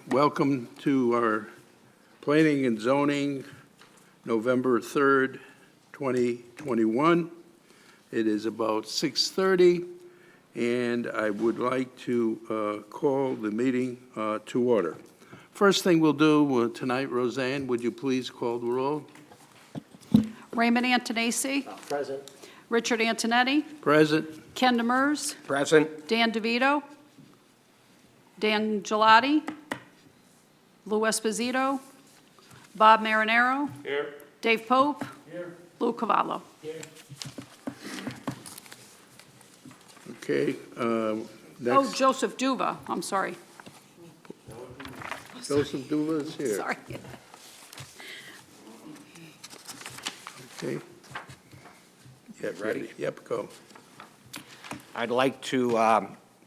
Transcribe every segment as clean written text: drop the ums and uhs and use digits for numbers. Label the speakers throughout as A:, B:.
A: Welcome to our Planning and Zoning, November 3rd, 2021. It is about 6:30, and I would like to call the meeting to order. First thing we'll do tonight, Roseanne, would you please call the roll?
B: Raymond Antonacci.
C: Present.
B: Richard Antonetti.
A: Present.
B: Ken Demers.
C: Present.
B: Dan DeVito. Dan Gelati. Lou Esposito. Bob Marinero.
C: Here.
B: Dave Pope.
C: Here.
B: Lou Cavallo.
C: Here.
A: Okay.
B: Oh,
A: Next,
B: Joseph Duva, I'm sorry.
A: Joseph Dula is here.
B: Sorry.
A: Okay. Yep,
C: Ready?
A: Yep, go.
C: I'd like to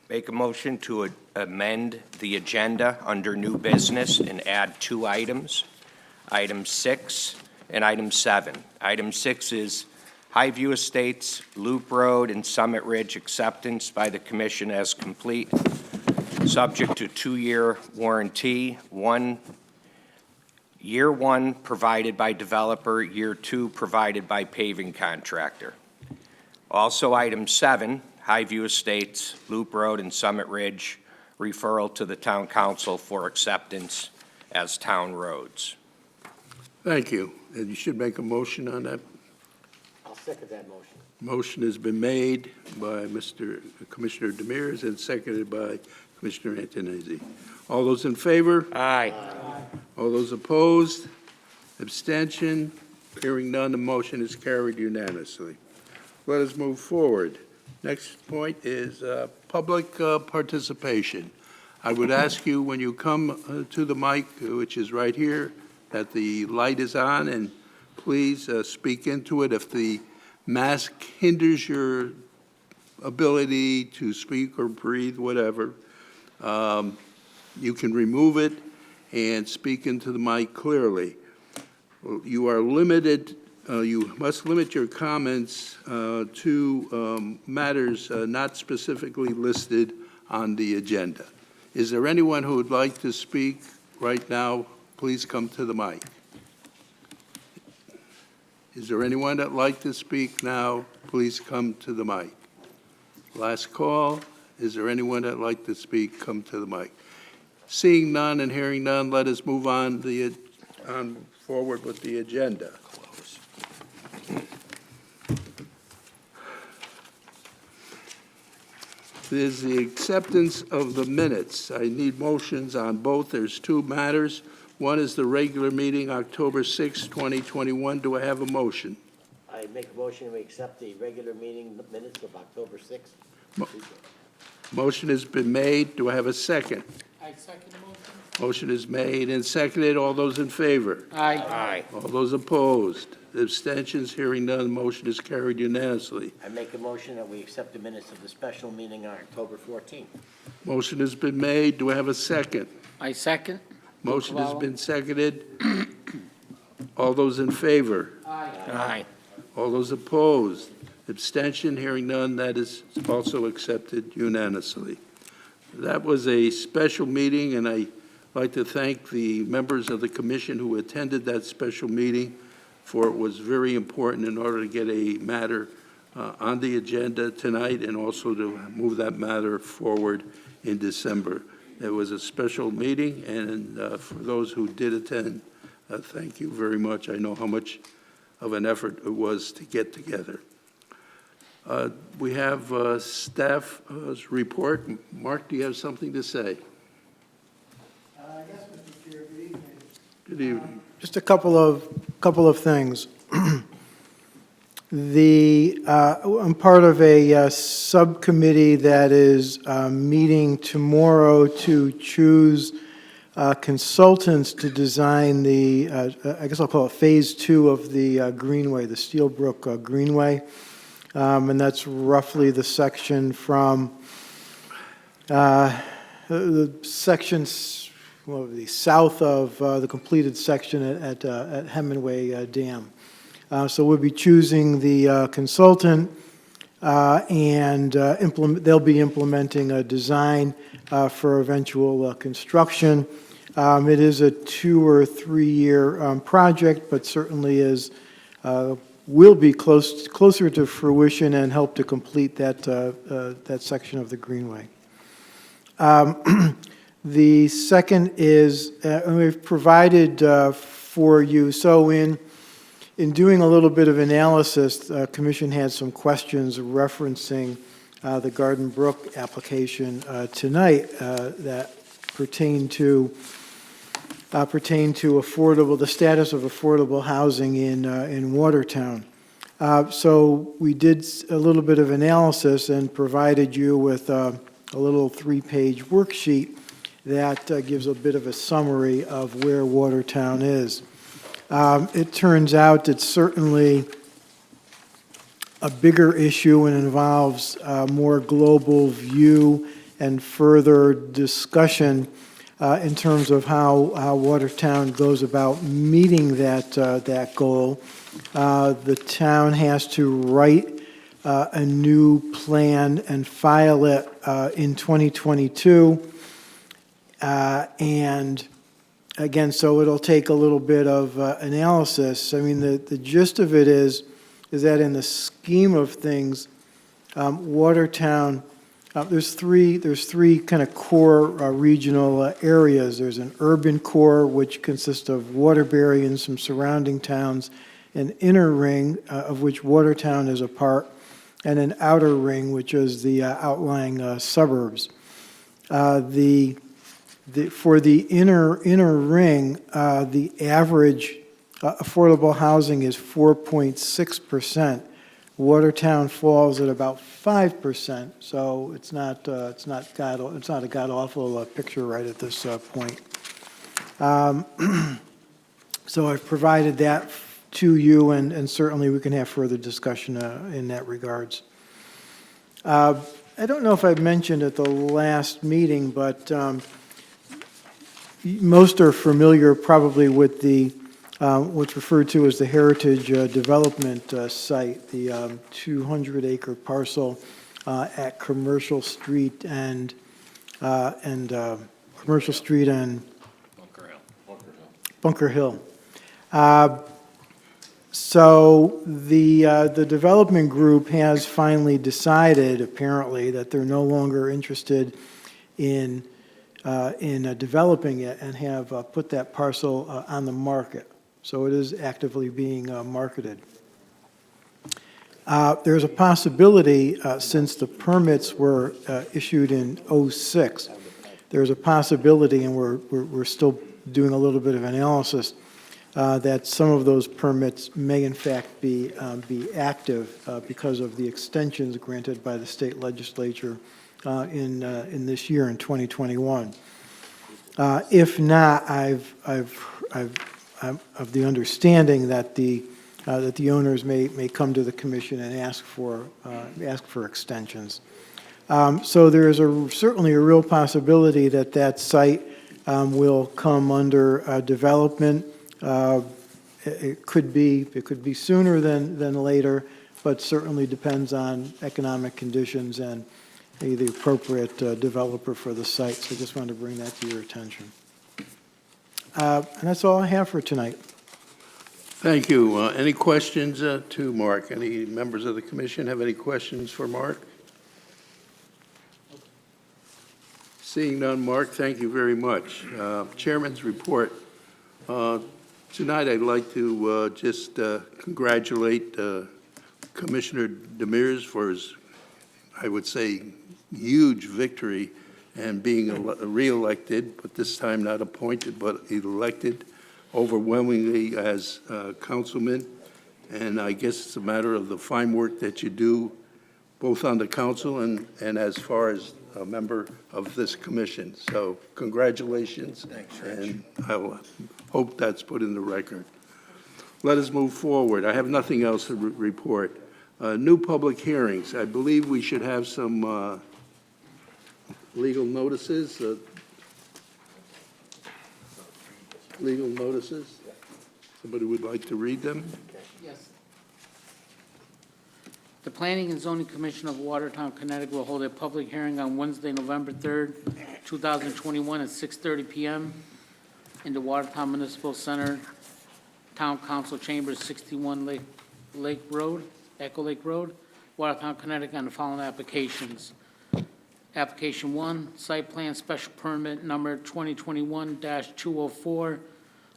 C: make a motion to amend the agenda under new business and add two items, item 6 and item 7. Item 6 is Highview Estates Loop Road and Summit Ridge acceptance by the commission as complete, subject to 2-year warranty, year 1 provided by developer, year 2 provided by paving contractor. Also, item 7, Highview Estates, Loop Road, and Summit Ridge, referral to the town council for acceptance as town roads.
A: Thank you. And you should make a motion on that.
D: I'll second that motion.
A: Motion has been made by Commissioner Demers and seconded by Commissioner Antonacci. All those in favor?
C: Aye.
A: All those opposed? Abstention? Hearing none, the motion is carried unanimously. Let us move forward. Next point is public participation. I would ask you, when you come to the mic, which is right here, that the light is on, and please speak into it. If the mask hinders your ability to speak or breathe, whatever, you can remove it and speak into the mic clearly. You are limited, you must limit your comments to matters not specifically listed on the agenda. Is there anyone who would like to speak right now? Please come to the mic. Is there anyone that'd like to speak now? Please come to the mic. Last call. Is there anyone that'd like to speak? Come to the mic. Seeing none and hearing none, let us move on forward with the agenda. There's the acceptance of the minutes. I need motions on both. There's two matters. One is the regular meeting, October 6, 2021. Do I have a motion?
D: I make a motion, we accept the regular meeting minutes of October 6th.
A: Motion has been made. Do I have a second?
E: I second the motion.
A: Motion is made and seconded. All those in favor?
E: Aye.
C: Aye.
A: All those opposed? Abstentions? Hearing none, the motion is carried unanimously.
D: I make a motion that we accept the minutes of the special meeting on October 14th.
A: Motion has been made. Do I have a second?
E: I second.
A: Motion has been seconded. All those in favor?
C: Aye.
A: All those opposed? Abstention? Hearing none, that is also accepted unanimously. That was a special meeting, and I'd like to thank the members of the commission who attended that special meeting, for it was very important in order to get a matter on the agenda tonight and also to move that matter forward in December. It was a special meeting, and for those who did attend, thank you very much. I know how much of an effort it was to get together. We have staff's report. Mark, do you have something to say?
F: Yes, Mr. Chair, good evening.
A: Good evening.
F: Just a couple of things. I'm part of a subcommittee that is meeting tomorrow to choose consultants to design the, I guess I'll call it Phase 2 of the Greenway, the Steelbrook Greenway. And that's roughly the section from the sections, well, the south of the completed section at Hemingway Dam. So we'll be choosing the consultant, and they'll be implementing a design for eventual construction. It is a 2 or 3 year project, but certainly will be closer to fruition and help to complete that section of the Greenway. The second is, we've provided for you, so in doing a little bit of analysis, the Commission had some questions referencing the Garden Brook application tonight that pertain to the status of affordable housing in Watertown. So we did a little bit of analysis and provided you with a little 3-page worksheet that gives a bit of a summary of where Watertown is. It turns out it's certainly a bigger issue and involves a more global view and further discussion in terms of how Watertown goes about meeting that goal. The town has to write a new plan and file it in 2022. And again, so it'll take a little bit of analysis. I mean, the gist of it is that in the scheme of things, Watertown, there's three kind of core regional areas. There's an urban core, which consists of Waterbury and some surrounding towns, an inner ring, of which Watertown is a part, and an outer ring, which is the outlying suburbs. For the inner ring, the average affordable housing is 4.6%. Watertown falls at about 5%, so it's not a god-awful picture right at this point. So I've provided that to you, and certainly we can have further discussion in that regards. I don't know if I mentioned at the last meeting, but most are familiar probably with the what's referred to as the Heritage Development Site, the 200-acre parcel at Commercial Street and Commercial Street and Bunker Hill. So the development group has finally decided, apparently, that they're no longer interested in developing it and have put that parcel on the market. So it is actively being marketed. There's a possibility, since the permits were issued in '06, there's a possibility, and we're still doing a little bit of analysis, that some of those permits may in fact be active because of the extensions granted by the state legislature in this year, in 2021. If not, I'm of the understanding that the owners may come to the commission and ask for extensions. So there is certainly a real possibility that site will come under development. It could be sooner than later, but certainly depends on economic conditions and the appropriate developer for the site. So I just wanted to bring that to your attention. And that's all I have for tonight.
A: Thank you. Any questions to Mark? Any members of the commission have any questions for Mark? Seeing none, Mark, thank you very much. Chairman's report. Tonight I'd like to just congratulate Commissioner Demers for his, I would say, huge victory and being re-elected, but this time not appointed, but elected overwhelmingly as councilman. And I guess it's a matter of the fine work that you do both on the council and as far as a member of this commission. So congratulations. Thanks, Rich. And I hope that's put in the record. Let us move forward. I have nothing else to report. New public hearings. I believe we should have some legal notices. Legal notices. Somebody would like to read them?
E: Yes. The Planning and Zoning Commission of Watertown, Connecticut will hold a public hearing on Wednesday, November 3rd, 2021 at 6:30 p.m. in the Watertown Municipal Center, Town Council Chambers, 61 Lake Road, Echo Lake Road, Watertown, Connecticut, on the following applications. Application 1, site plan special permit number 2021-204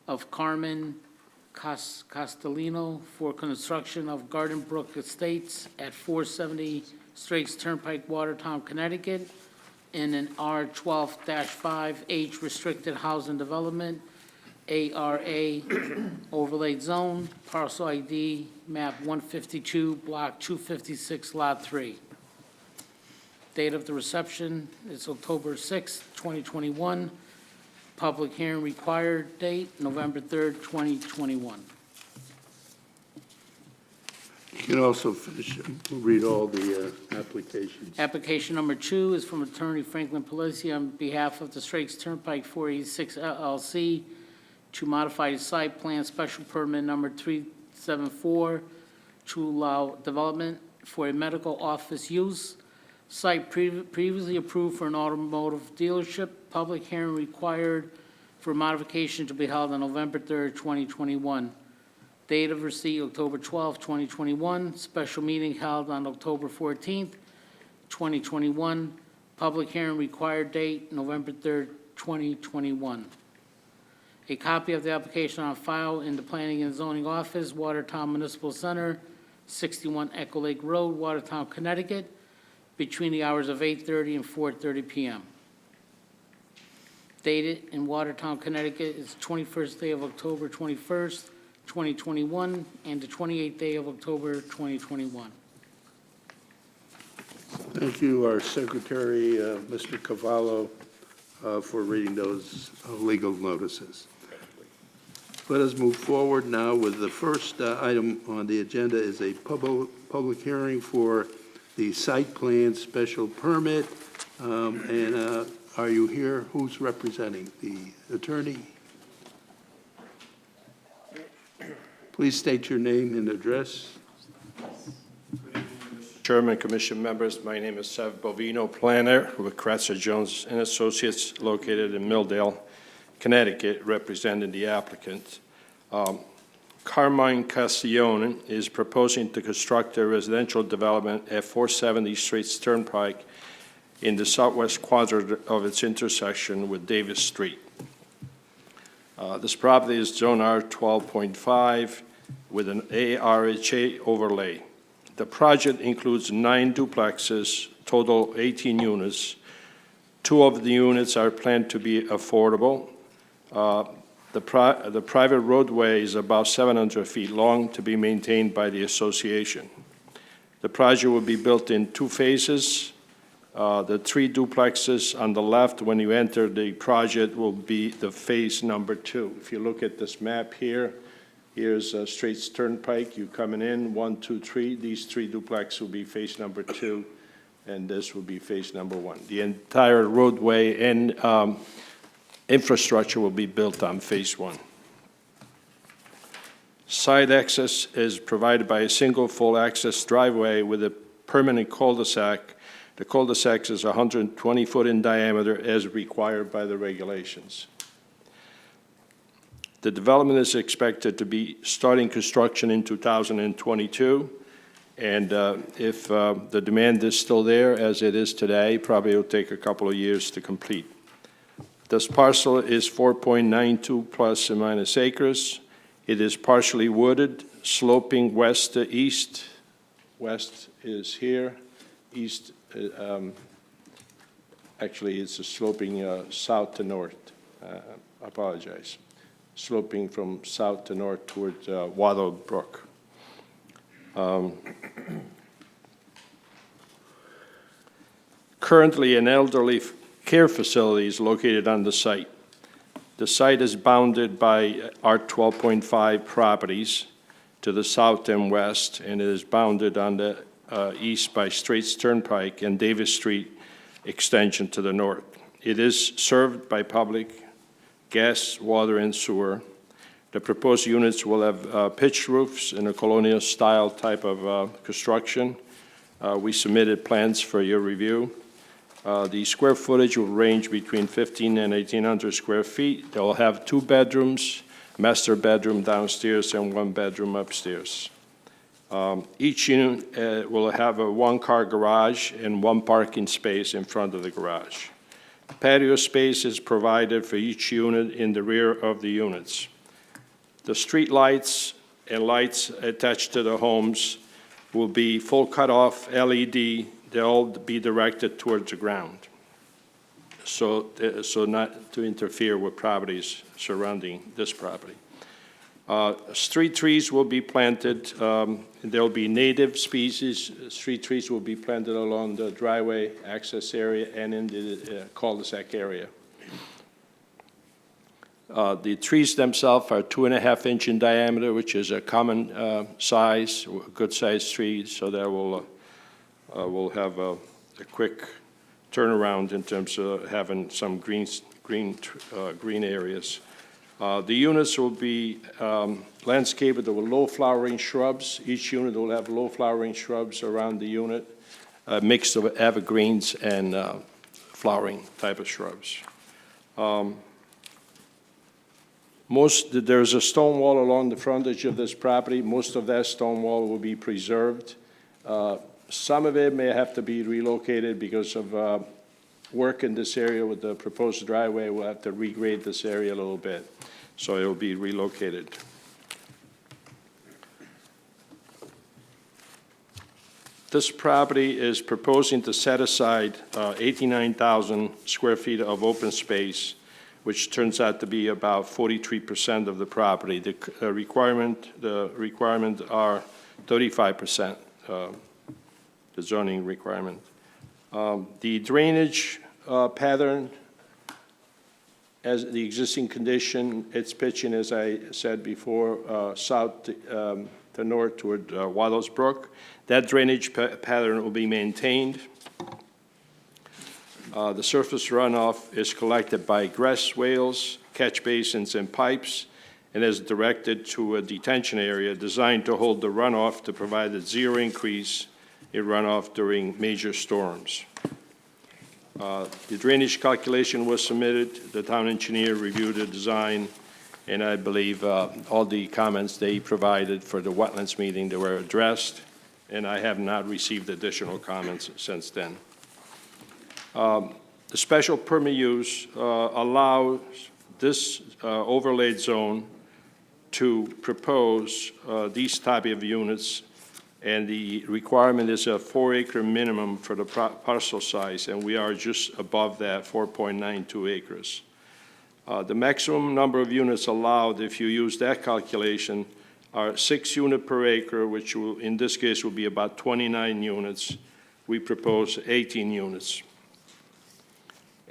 E: of Carmen Castellino for construction of Garden Brook Estates at 470 Straits Turnpike, Watertown, Connecticut, in an R12-5H restricted housing development, ARA overlaid zone, parcel ID, map 152, block 256, lot 3. Date of the reception is October 6, 2021. Public hearing required date, November 3rd, 2021.
A: You can also finish, read all the applications.
E: Application number 2 is from Attorney Franklin Polisi on behalf of the Straits Turnpike 486 LLC to modify the site plan special permit number 374 to allow development for a medical office use. Site previously approved for an automotive dealership. Public hearing required for modification to be held on November 3rd, 2021. Date of receipt, October 12th, 2021. Special meeting held on October 14th, 2021. Public hearing required date, November 3rd, 2021. A copy of the application on file in the Planning and Zoning Office, Watertown Municipal Center, 61 Echo Lake Road, Watertown, Connecticut, between the hours of 8:30 and 4:30 p.m. Dated in Watertown, Connecticut, is 21st day of October 21st, 2021, and the 28th day of October 2021.
A: Thank you, our Secretary, Mr. Cavallo, for reading those legal notices. Let us move forward now with the first item on the agenda is a public hearing for the site plan special permit. Are you here? Who's representing? The attorney? Please state your name and address.
G: Chairman, Commission members, my name is Sev Bovino, planner with Kratzer Jones and Associates located in Milldale, Connecticut, representing the applicant. Carmine Castiglione is proposing to construct a residential development at 470 Straits Turnpike in the southwest quadrant of its intersection with Davis Street. This property is zone R12.5 with an ARHA overlay. The project includes 9 duplexes, total 18 units. 2 of the units are planned to be affordable. The private roadway is about 700 feet long to be maintained by the association. The project will be built in 2 phases. The 3 duplexes on the left when you enter the project will be the phase number 2. If you look at this map here, here's Straits Turnpike. You coming in, 1, 2, 3. These 3 duplexes will be phase number 2, and this will be phase number 1. The entire roadway and infrastructure will be built on phase 1. Side access is provided by a single full access driveway with a permanent cul-de-sac. The cul-de-sac is 120 foot in diameter as required by the regulations. The development is expected to be starting construction in 2022, and if the demand is still there as it is today, probably it'll take a couple of years to complete. This parcel is 4.92 plus or minus acres. It is partially wooded, sloping west to east. West is here, east, actually it's a sloping south to north. Apologize. Sloping from south to north towards Wattle Brook. Currently, an elderly care facility is located on the site. The site is bounded by R12.5 properties to the south and west, and it is bounded on the east by Straits Turnpike and Davis Street extension to the north. It is served by public gas, water, and sewer. The proposed units will have pitched roofs in a colonial style type of construction. We submitted plans for your review. The square footage will range between 1,500 and 1,800 square feet. They'll have 2 bedrooms, master bedroom downstairs and 1 bedroom upstairs. Each unit will have a 1-car garage and 1 parking space in front of the garage. Patio space is provided for each unit in the rear of the units. The street lights and lights attached to the homes will be full cutoff LED. They'll be directed towards the ground, so not to interfere with properties surrounding this property. Street trees will be planted. There'll be native species. Street trees will be planted along the driveway access area and in the cul-de-sac area. The trees themselves are 2.5 inch in diameter, which is a common size, good sized tree, so that will have a quick turnaround in terms of having some green areas. The units will be landscaped with low flowering shrubs. Each unit will have low flowering shrubs around the unit, a mix of evergreens and flowering type of shrubs. There's a stone wall along the frontage of this property. Most of that stone wall will be preserved. Some of it may have to be relocated because of work in this area with the proposed driveway. We'll have to regrade this area a little bit, so it will be relocated. This property is proposing to set aside 89,000 square feet of open space, which turns out to be about 43% of the property. The requirement are 35%, the zoning requirement. The drainage pattern, as the existing condition, it's pitching, as I said before, south to north toward Waddles Brook. That drainage pattern will be maintained. The surface runoff is collected by grass swales, catch basins, and pipes, and is directed to a detention area designed to hold the runoff to provide a zero increase in runoff during major storms. The drainage calculation was submitted. The town engineer reviewed the design, and I believe all the comments they provided for the wetlands meeting, they were addressed, and I have not received additional comments since then. The special permit use allows this overlaid zone to propose these type of units, and the requirement is a 4-acre minimum for the parcel size, and we are just above that, 4.92 acres. The maximum number of units allowed, if you use that calculation, are 6 units per acre, which will, in this case, will be about 29 units. We propose 18 units.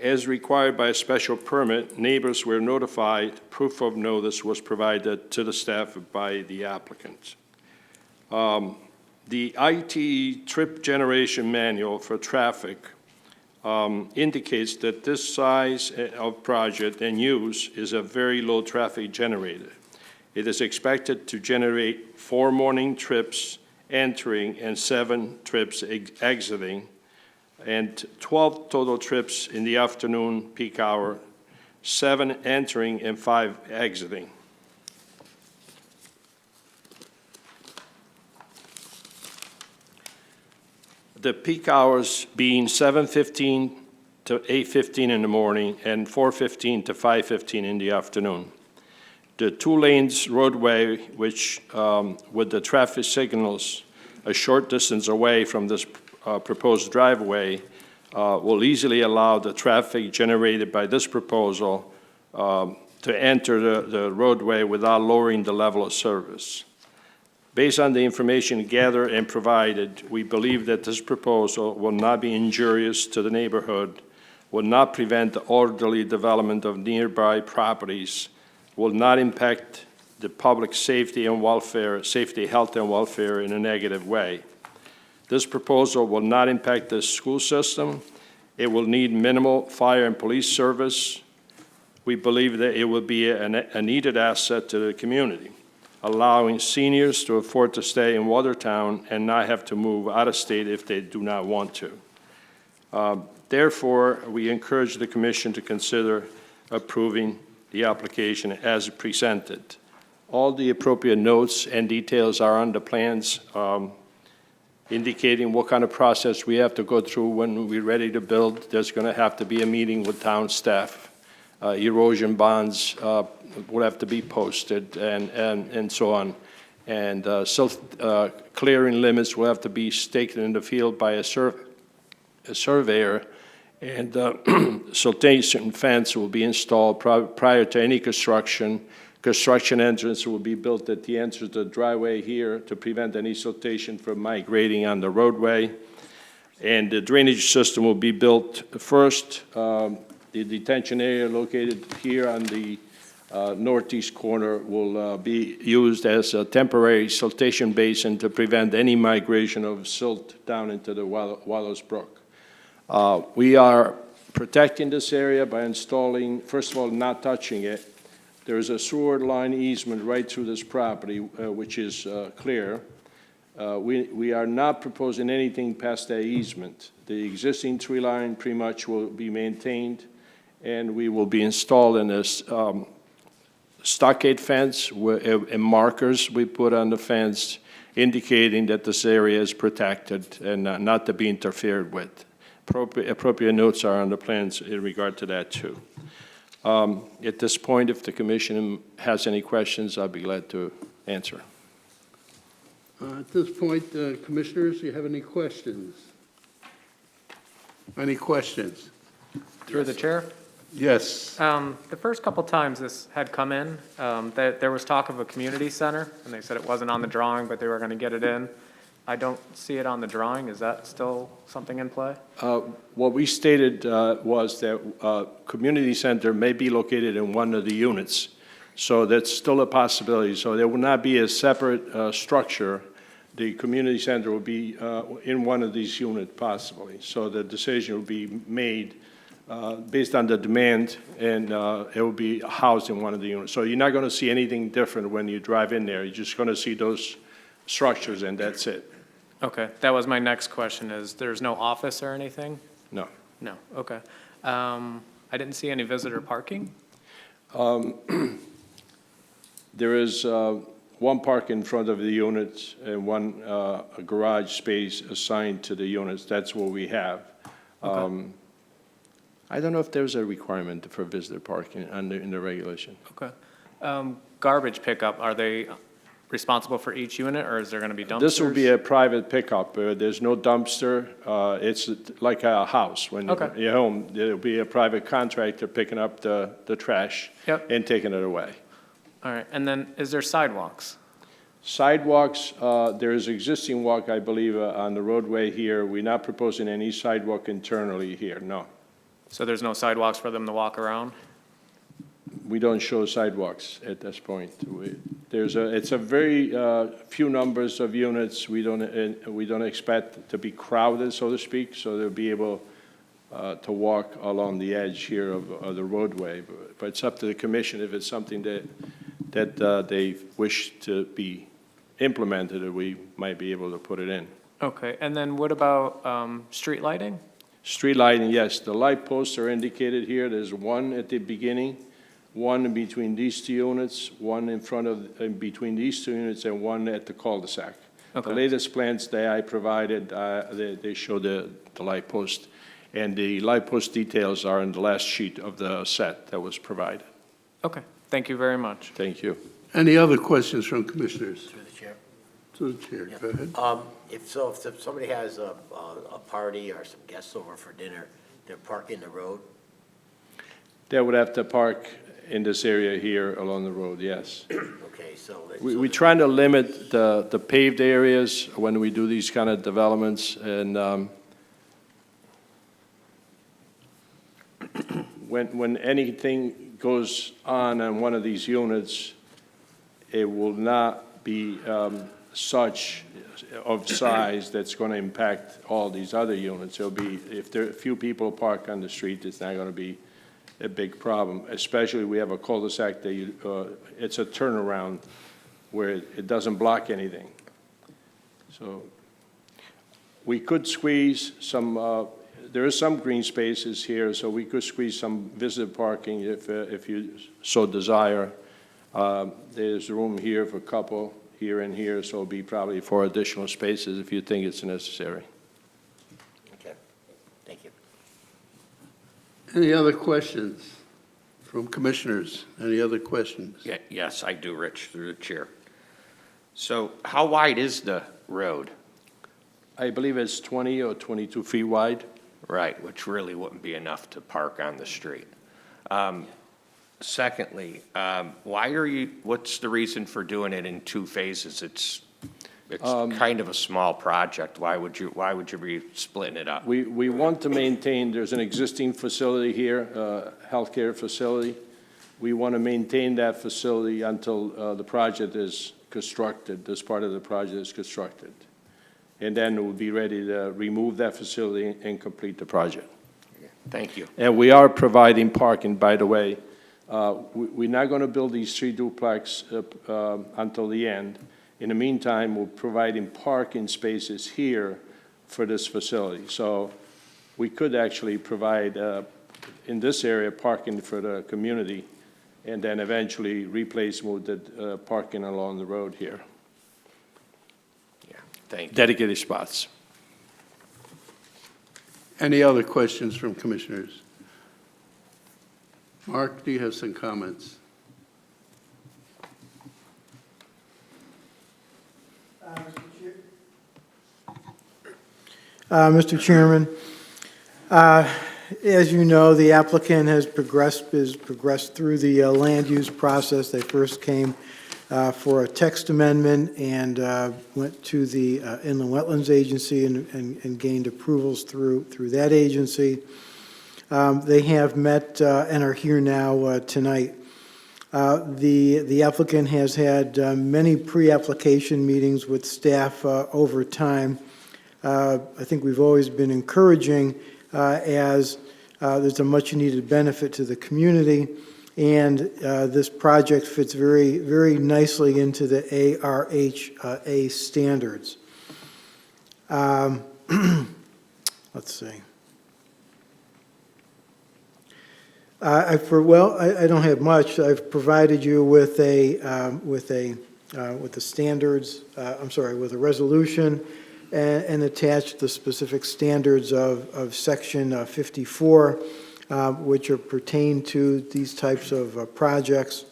G: As required by a special permit, neighbors were notified. Proof of notice was provided to the staff by the applicant. The ITE trip generation manual for traffic indicates that this size of project and use is a very low traffic generator. It is expected to generate 4 morning trips entering and 7 trips exiting, and 12 total trips in the afternoon peak hour, 7 entering and 5 exiting. The peak hours being 7:15 to 8:15 in the morning and 4:15 to 5:15 in the afternoon. The 2 lanes roadway, which with the traffic signals a short distance away from this proposed driveway, will easily allow the traffic generated by this proposal to enter the roadway without lowering the level of service. Based on the information gathered and provided, we believe that this proposal will not be injurious to the neighborhood, will not prevent the orderly development of nearby properties, will not impact the public safety and welfare, health, and welfare in a negative way. This proposal will not impact the school system. It will need minimal fire and police service. We believe that it will be a needed asset to the community, allowing seniors to afford to stay in Watertown and not have to move out of state if they do not want to. Therefore, we encourage the commission to consider approving the application as presented. All the appropriate notes and details are on the plans, indicating what kind of process we have to go through when we're ready to build. There's going to have to be a meeting with town staff. Erosion bonds will have to be posted and so on. And clearing limits will have to be staked in the field by a surveyor. And siltation fence will be installed prior to any construction. Construction entrance will be built at the entrance of the driveway here to prevent any siltation from migrating on the roadway. And the drainage system will be built first. The detention area located here on the northeast corner will be used as a temporary siltation basin to prevent any migration of silt down into the Wallows Brook. We are protecting this area by installing, first of all, not touching it. There is a sewer line easement right through this property, which is clear. We are not proposing anything past that easement. The existing tree line pretty much will be maintained, and we will be installing this stockade fence and markers we put on the fence indicating that this area is protected and not to be interfered with. Appropriate notes are on the plans in regard to that, too. At this point, if the commission has any questions, I'll be glad to answer.
A: At this point, commissioners, do you have any questions? Any questions?
H: Through the chair?
A: Yes.
H: The first couple times this had come in, there was talk of a community center, and they said it wasn't on the drawing, but they were going to get it in. I don't see it on the drawing. Is that still something in play?
G: What we stated was that community center may be located in one of the units. So that's still a possibility. So there will not be a separate structure. The community center will be in one of these units possibly. So the decision will be made based on the demand, and it will be housed in one of the units. So you're not going to see anything different when you drive in there. You're just going to see those structures, and that's it.
H: Okay, that was my next question, is there's no office or anything?
G: No.
H: No, okay. I didn't see any visitor parking?
G: There is one park in front of the units and one a garage space assigned to the units. That's what we have.
H: Okay.
G: I don't know if there's a requirement for visitor parking in the regulation.
H: Okay. Garbage pickup, are they responsible for each unit, or is there going to be dumpsters?
G: This will be a private pickup. There's no dumpster. It's like a house. When
H: Okay.
G: you're home, there'll be a private contractor picking up the trash
H: Yep.
G: and taking it away.
H: All right, and then is there sidewalks?
G: Sidewalks, there is existing walk, I believe, on the roadway here. We're not proposing any sidewalk internally here, no.
H: So there's no sidewalks for them to walk around?
G: We don't show sidewalks at this point. It's a very few numbers of units. We don't expect to be crowded, so to speak, so they'll be able to walk along the edge here of the roadway. But it's up to the commission if it's something that they wish to be implemented, we might be able to put it in.
H: Okay, and then what about street lighting?
G: Street lighting, yes. The light posts are indicated here. There's one at the beginning, one in between these two units, one in between these two units, and one at the cul-de-sac.
H: Okay.
G: The latest plans that I provided, they show the light post, and the light post details are in the last sheet of the set that was provided.
H: Okay, thank you very much.
G: Thank you.
A: Any other questions from commissioners?
D: Through the chair.
A: To the chair, go ahead.
D: If somebody has a party or some guests over for dinner, they're parking the road?
G: They would have to park in this area here along the road, yes.
D: Okay, so.
G: We're trying to limit the paved areas when we do these kind of developments, and when anything goes on one of these units, it will not be such of size that's going to impact all these other units. It'll be, if there are a few people park on the street, it's not going to be a big problem, especially we have a cul-de-sac that it's a turnaround where it doesn't block anything. So we could squeeze some There is some green spaces here, so we could squeeze some visitor parking if you so desire. There's room here for a couple, here and here, so it'll be probably 4 additional spaces if you think it's necessary.
D: Okay, thank you.
A: Any other questions from commissioners? Any other questions?
C: Yes, I do, Rich, through the chair. So how wide is the road?
G: I believe it's 20 or 22 feet wide.
C: Right, which really wouldn't be enough to park on the street. Secondly, what's the reason for doing it in 2 phases? It's kind of a small project. Why would you be splitting it up?
G: We want to maintain, there's an existing facility here, healthcare facility. We want to maintain that facility until the project is constructed, this part of the project is constructed. And then we'll be ready to remove that facility and complete the project.
C: Thank you.
G: And we are providing parking, by the way. We're not going to build these 3 duplex until the end. In the meantime, we're providing parking spaces here for this facility. So we could actually provide, in this area, parking for the community, and then eventually replace with the parking along the road here.
C: Yeah, thank you.
G: Dedicated spots.
A: Any other questions from commissioners? Mark, do you have some comments?
F: Mr. Chairman, as you know, the applicant has progressed through the land use process. They first came for a text amendment and went to the Inland Wetlands Agency and gained approvals through that agency. They have met and are here now tonight. The applicant has had many pre-application meetings with staff over time. I think we've always been encouraging as there's a much-needed benefit to the community, and this project fits very, very nicely into the ARHA standards. Let's see. I don't have much. I've provided you with the standards. With a resolution, and attached the specific standards of Section 54, which are pertain to these types of projects.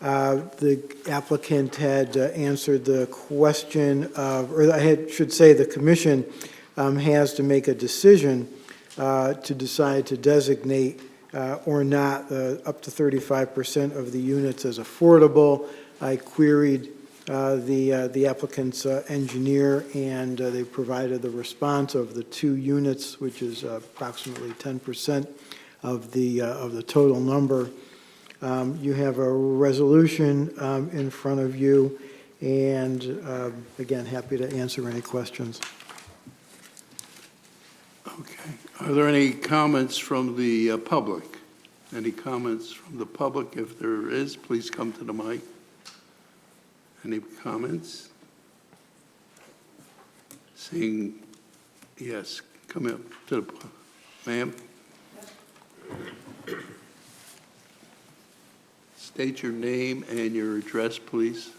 F: The applicant had answered the question of, or I should say the commission has to make a decision to decide to designate or not up to 35% of the units as affordable. I queried the applicant's engineer, and they provided the response of the 2 units, which is approximately 10% of the total number. You have a resolution in front of you, and again, happy to answer any questions.
A: Okay. Are there any comments from the public? Any comments from the public? If there is, please come to the mic. Any comments? Seeing, yes, come up to the, ma'am. State your name and your address, please.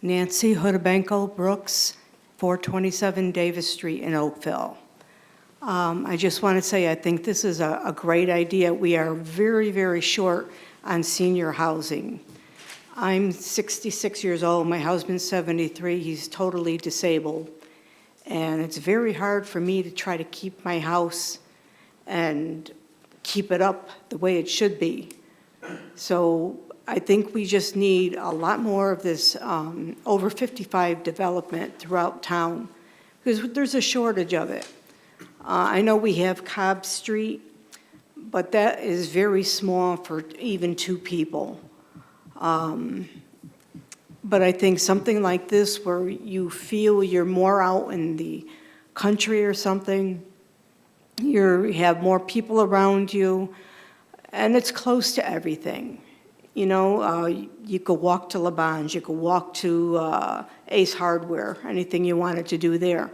I: Nancy Hudabenko Brooks, 427 Davis Street in Oakville. I just want to say I think this is a great idea. We are very, very short on senior housing. I'm 66 years old. My husband's 73. He's totally disabled. And it's very hard for me to try to keep my house and keep it up the way it should be. So I think we just need a lot more of this over 55 development throughout town, because there's a shortage of it. I know we have Cobb Street, but that is very small for even 2 people. But I think something like this, where you feel you're more out in the country or something, you have more people around you, and it's close to everything. You know, you could walk to Labange, you could walk to Ace Hardware, anything you wanted to do there.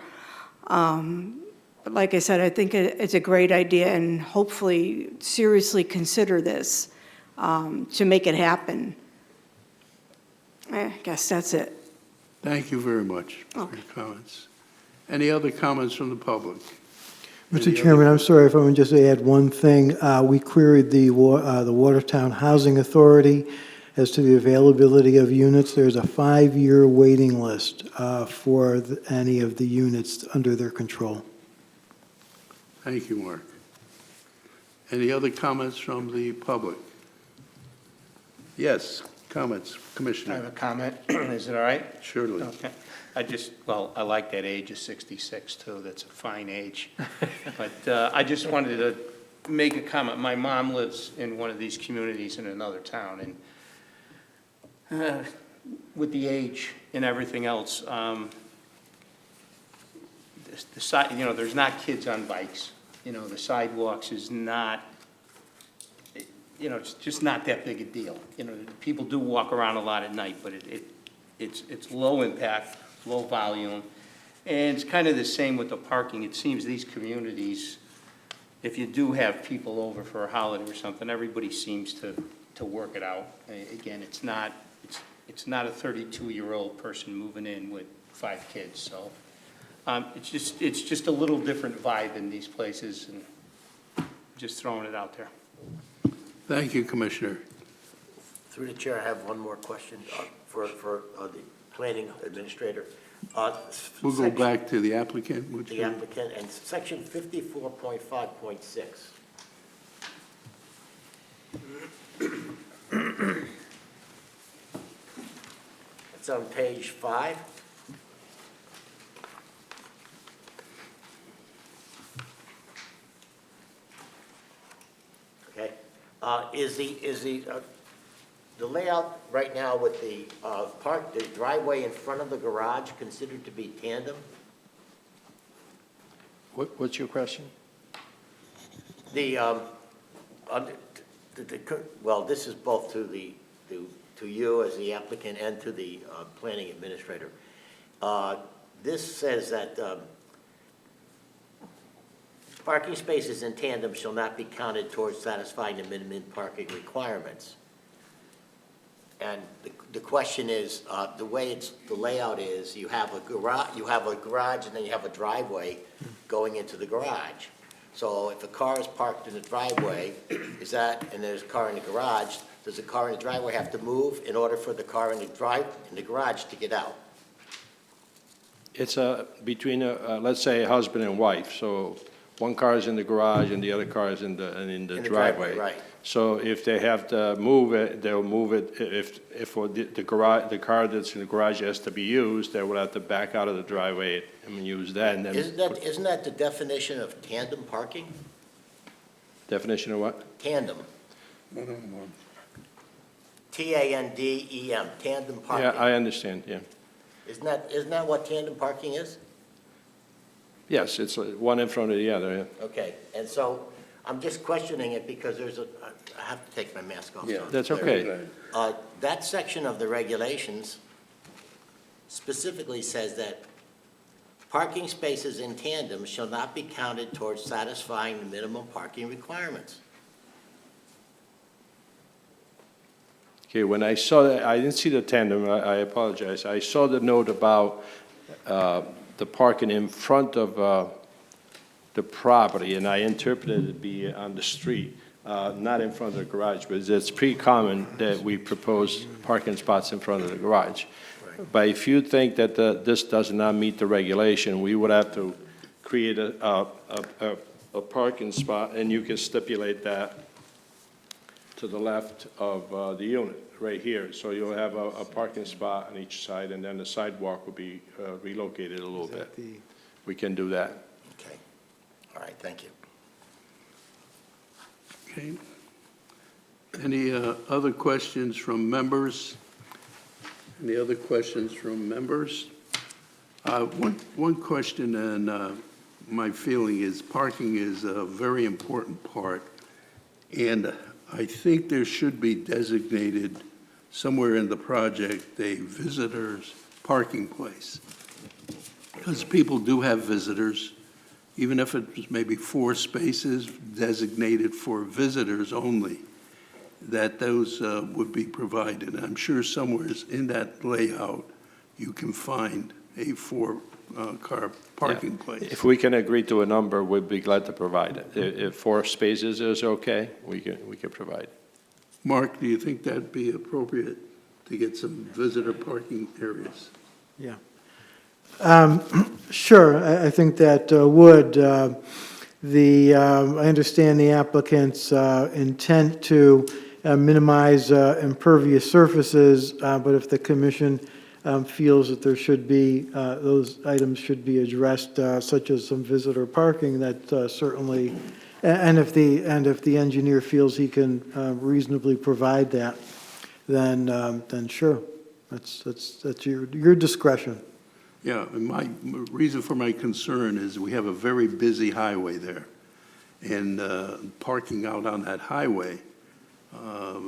I: But like I said, I think it's a great idea, and hopefully seriously consider this to make it happen. I guess that's it.
A: Thank you very much for
I: Okay.
A: your comments. Any other comments from the public?
F: Mr. Chairman, I'm sorry if I would just add one thing. We queried the Watertown Housing Authority as to the availability of units. There's a 5-year waiting list for any of the units under their control.
A: Thank you, Mark. Any other comments from the public? Yes, comments,
J: I have
A: Commissioner.
J: a comment. Is it all right?
A: Surely.
J: Okay. I like that age of 66, too. That's a fine age. But I just wanted to make a comment. My mom lives in one of these communities in another town, and with the age and everything else, there's not kids on bikes. The sidewalks is not, it's just not that big a deal. People do walk around a lot at night, but it's low impact, low volume. And it's kind of the same with the parking. It seems these communities, if you do have people over for a holiday or something, everybody seems to work it out. Again, it's not a 32-year-old person moving in with 5 kids, so it's just a little different vibe in these places, and just throwing it out there.
A: Thank you, Commissioner.
D: Through the chair, I have one more question for the planning administrator.
A: We'll go back to the applicant. would
D: The
A: you?
D: applicant, and section 54.5.6. It's on page 5. Okay. Is the layout right now with the the driveway in front of the garage considered to be tandem?
G: What's your question?
D: Well, this is both to you as the applicant and to the planning administrator. This says that parking spaces in tandem shall not be counted towards satisfying the minimum parking requirements. And the question is, the way the layout is, you have a garage, and then you have a driveway going into the garage. So if a car is parked in the driveway, and there's a car in the garage, does the car in the driveway have to move in order for the car in the garage to get out?
G: It's between, let's say, a husband and wife, so one car is in the garage and the other car is in the driveway.
D: Right.
G: So if they have to move it, they'll move it. If for the car that's in the garage has to be used, they will have to back out of the driveway and use that. And then
D: Isn't that the definition of tandem parking?
G: definition of what?
D: Tandem. T-A-N-D-E-M, tandem parking.
G: Yeah, I understand, yeah.
D: Isn't that what tandem parking is?
G: Yes, it's one in front of the other, yeah.
D: Okay, and so I'm just questioning it because I have to take my mask off. so it's
G: That's
D: clear.
G: okay.
D: That section of the regulations specifically says that parking spaces in tandem shall not be counted towards satisfying the minimum parking requirements.
G: Okay, when I saw that, I didn't see the tandem, I apologize. I saw the note about the parking in front of the property, and I interpreted it to be on the street, not in front of the garage, but it's pretty common that we propose parking spots in front of the garage. But if you think that this does not meet the regulation, we would have to create a parking spot, and you can stipulate that to the left of the unit, right here. So you'll have a parking spot on each side, and then the sidewalk will be relocated a little bit. We can do that.
D: Okay, all right, thank you.
A: Okay. Any other questions from members? Any other questions from members? One question, and my feeling is parking is a very important part, and I think there should be designated somewhere in the project a visitors' parking place. Because people do have visitors, even if it's maybe 4 spaces designated for visitors only, that those would be provided. I'm sure somewhere in that layout, you can find a 4-car parking place.
G: If we can agree to a number, we'd be glad to provide it. If 4 spaces is okay, we can provide it.
A: Mark, do you think that'd be appropriate to get some visitor parking areas?
F: Yeah. Sure, I think that would. I understand the applicant's intent to minimize impervious surfaces, but if the commission feels that there should be, those items should be addressed, such as some visitor parking, that certainly, and if the engineer feels he can reasonably provide that, then sure, that's your discretion.
A: Yeah, and my reason for my concern is we have a very busy highway there. And parking out on that highway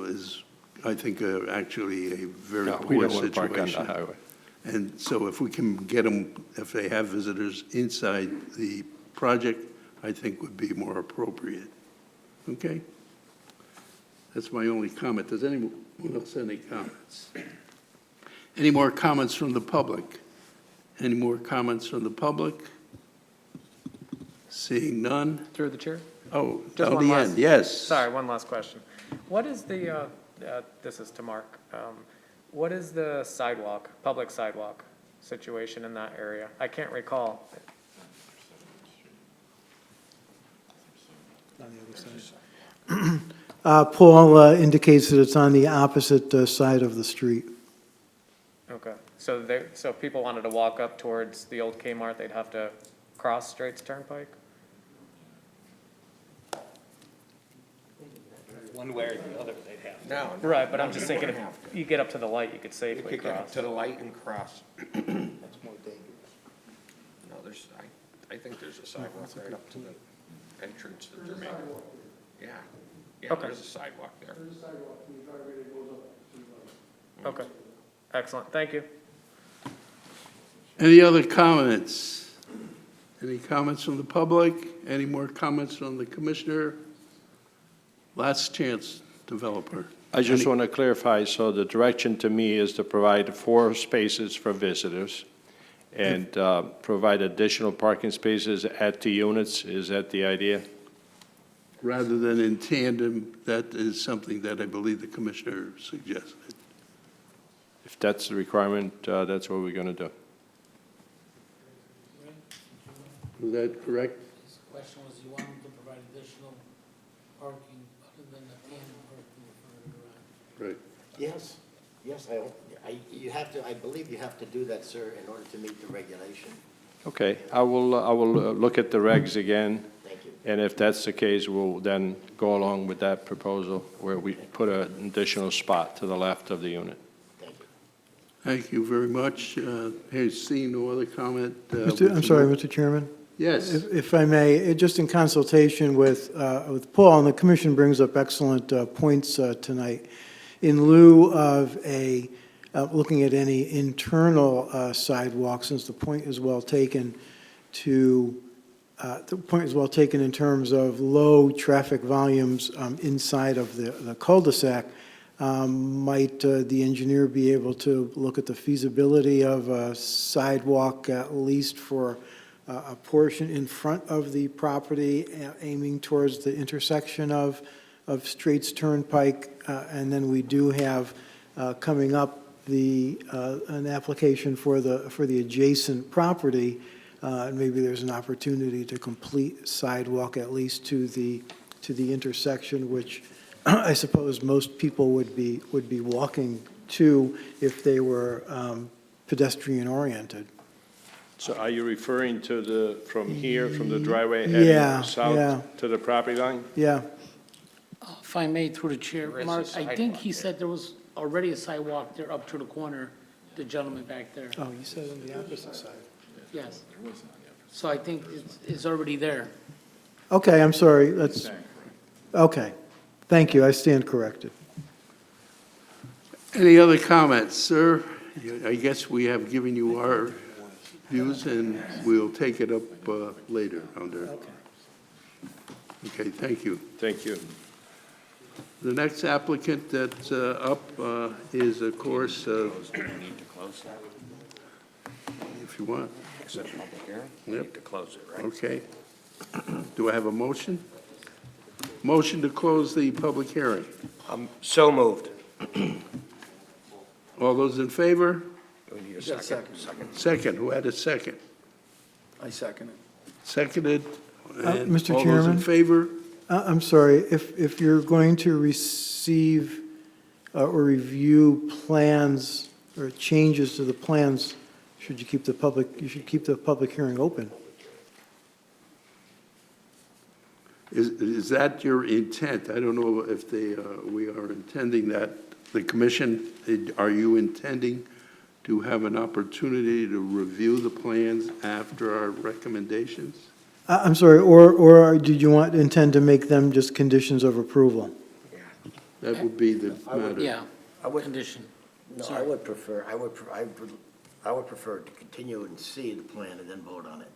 A: is, I think, actually a very
G: No, we
A: poor
G: don't want to park on
A: situation.
G: the highway.
A: And so if we can get them, if they have visitors inside the project, I think would be more appropriate. Okay? That's my only comment. Does anyone else have any comments? Any more comments from the public? Any more comments from the public? Seeing none?
H: Through the chair?
A: Oh,
H: Just
A: till
H: one
A: the
H: last-
A: end, yes.
H: Sorry, one last question. What is the, this is to Mark, what is the sidewalk, public sidewalk situation in that area? I can't recall.
F: Paul indicates that it's on the opposite side of the street.
H: Okay, so if people wanted to walk up towards the old Kmart, they'd have to cross Straits Turnpike?
J: One way or the other, they'd have.
C: No.
H: Right, but I'm just thinking if you get up to the light, you could
C: You
H: safely
C: could get up
H: cross.
C: to the light and cross.
J: That's more dangerous.
C: No, I think there's a sidewalk right up to the entrance that they're making. Yeah, yeah,
H: Okay.
C: there's a sidewalk there.
H: Okay, excellent, thank you.
A: Any other comments? Any comments from the public? Any more comments from the commissioner? Last chance, developer.
G: I just
A: Any-
G: want to clarify, so the direction to me is to provide 4 spaces for visitors and provide additional parking spaces at the units. Is that the idea?
A: Rather than in tandem, that is something that I believe the commissioner suggested.
G: If that's the requirement, that's what we're going to do.
A: Was that correct?
E: His question was, you want him to provide additional parking other than the tandem parking in front of the garage?
A: Right.
D: Yes, yes, you have to, I believe you have to do that, sir, in order to meet the regulation.
G: Okay, I will look at the regs again,
D: Thank you.
G: and if that's the case, we'll then go along with that proposal where we put an additional spot to the left of the unit.
D: Thank you.
A: Thank you very much. Seeing no other comment.
F: I'm sorry, Mr. Chairman?
A: Yes.
F: If I may, just in consultation with Paul, and the commission brings up excellent points tonight, in lieu of looking at any internal sidewalk, since the point is well taken in terms of low traffic volumes inside of the cul-de-sac, might the engineer be able to look at the feasibility of a sidewalk, at least for a portion in front of the property, aiming towards the intersection of Straits Turnpike, and then we do have coming up an application for the adjacent property, and maybe there's an opportunity to complete sidewalk at least to the intersection, which I suppose most people would be walking to if they were pedestrian oriented.
G: So are you referring to from here, from the driveway
F: Yeah,
G: heading south to the property line?
F: Yeah,
E: If I may, through the chair,
C: There is a
E: Mark, I think
C: sidewalk
E: he said there was already a sidewalk there up to the corner, the gentleman back there.
F: oh, you said on the opposite side.
E: Yes. So I think it's already there.
F: Okay, I'm sorry, okay. Thank you, I stand corrected.
A: Any other comments, sir? I guess we have given you our views, and we'll take it up later under. Okay, thank you.
G: Thank you.
A: The next applicant that's up is, of course,
C: Do we need to close that?
A: if you want.
C: Is it a public hearing? We
A: Yep.
C: need to close it, right?
A: Okay. Do I have a motion? Motion to close the public hearing.
C: So moved.
A: All those in favor?
C: Do we need a second? Second.
A: Second, who had a second?
K: I second it.
A: Seconded. And
F: Mr.
A: all those in
F: Chairman?
A: favor?
F: I'm sorry, if you're going to receive or review plans or changes to the plans, you should keep the public hearing open.
A: Is that your intent? I don't know if we are intending that. The commission, are you intending to have an opportunity to review the plans after our recommendations?
F: I'm sorry, or did you intend to make them just conditions of approval?
A: That would be the matter.
E: Yeah,
D: I would,
E: condition.
D: no, I would prefer, I would prefer to continue and see the plan and then vote on it.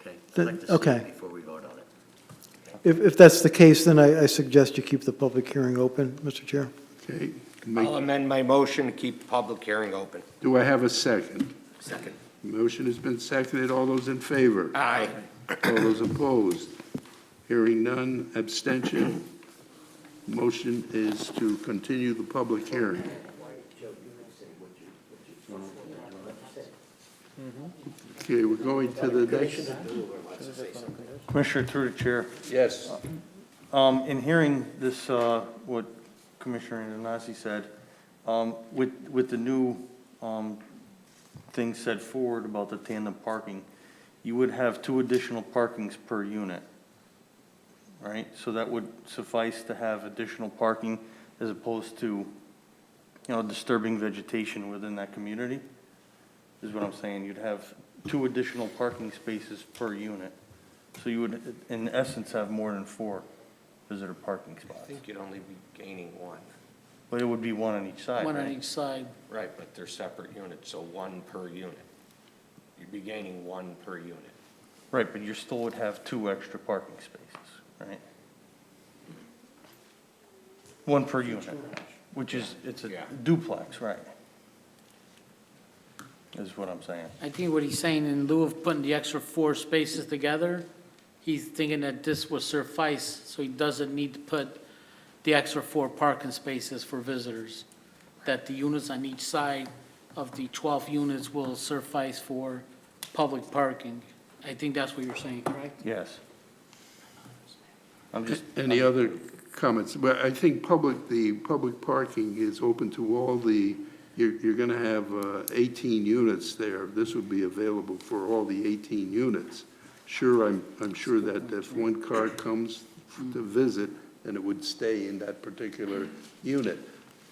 D: Okay? I'd like to see
F: Okay.
D: it before we vote on it.
F: If that's the case, then I suggest you keep the public hearing open, Mr. Chair.
A: Okay.
C: I'll amend my motion to keep the public hearing open.
A: Do I have a second?
C: Second.
A: Motion has been seconded. All those in favor?
C: Aye.
A: All those opposed? Hearing none, abstention. Motion is to continue the public hearing. Okay, we're going to the next.
L: Commissioner, through the chair.
A: Yes.
L: In hearing this, what Commissioner Nanasi said, with the new thing set forward about the tandem parking, you would have 2 additional parkings per unit, right? So that would suffice to have additional parking as opposed to, disturbing vegetation within that community, is what I'm saying. You'd have 2 additional parking spaces per unit. So you would, in essence, have more than 4 visitor parking
C: I
L: spots.
C: think you'd only be gaining one.
L: But it would be 1 on each side,
E: One on
L: right?
E: each side.
C: Right, but they're separate units, so 1 per unit. You'd be gaining 1 per unit.
L: Right, but you still would have 2 extra parking spaces, right? 1 per unit, which is, it's a
C: Yeah.
L: duplex, right? Is what I'm saying.
E: I think what he's saying, in lieu of putting the extra 4 spaces together, he's thinking that this will suffice, so he doesn't need to put the extra 4 parking spaces for visitors. That the units on each side of the 12 units will suffice for public parking. I think that's what you're saying, correct?
L: Yes. I'm just.
A: Any other comments? But I think the public parking is open to all you're going to have 18 units there. This would be available for all the 18 units. Sure, I'm sure that if one car comes to visit, then it would stay in that particular unit.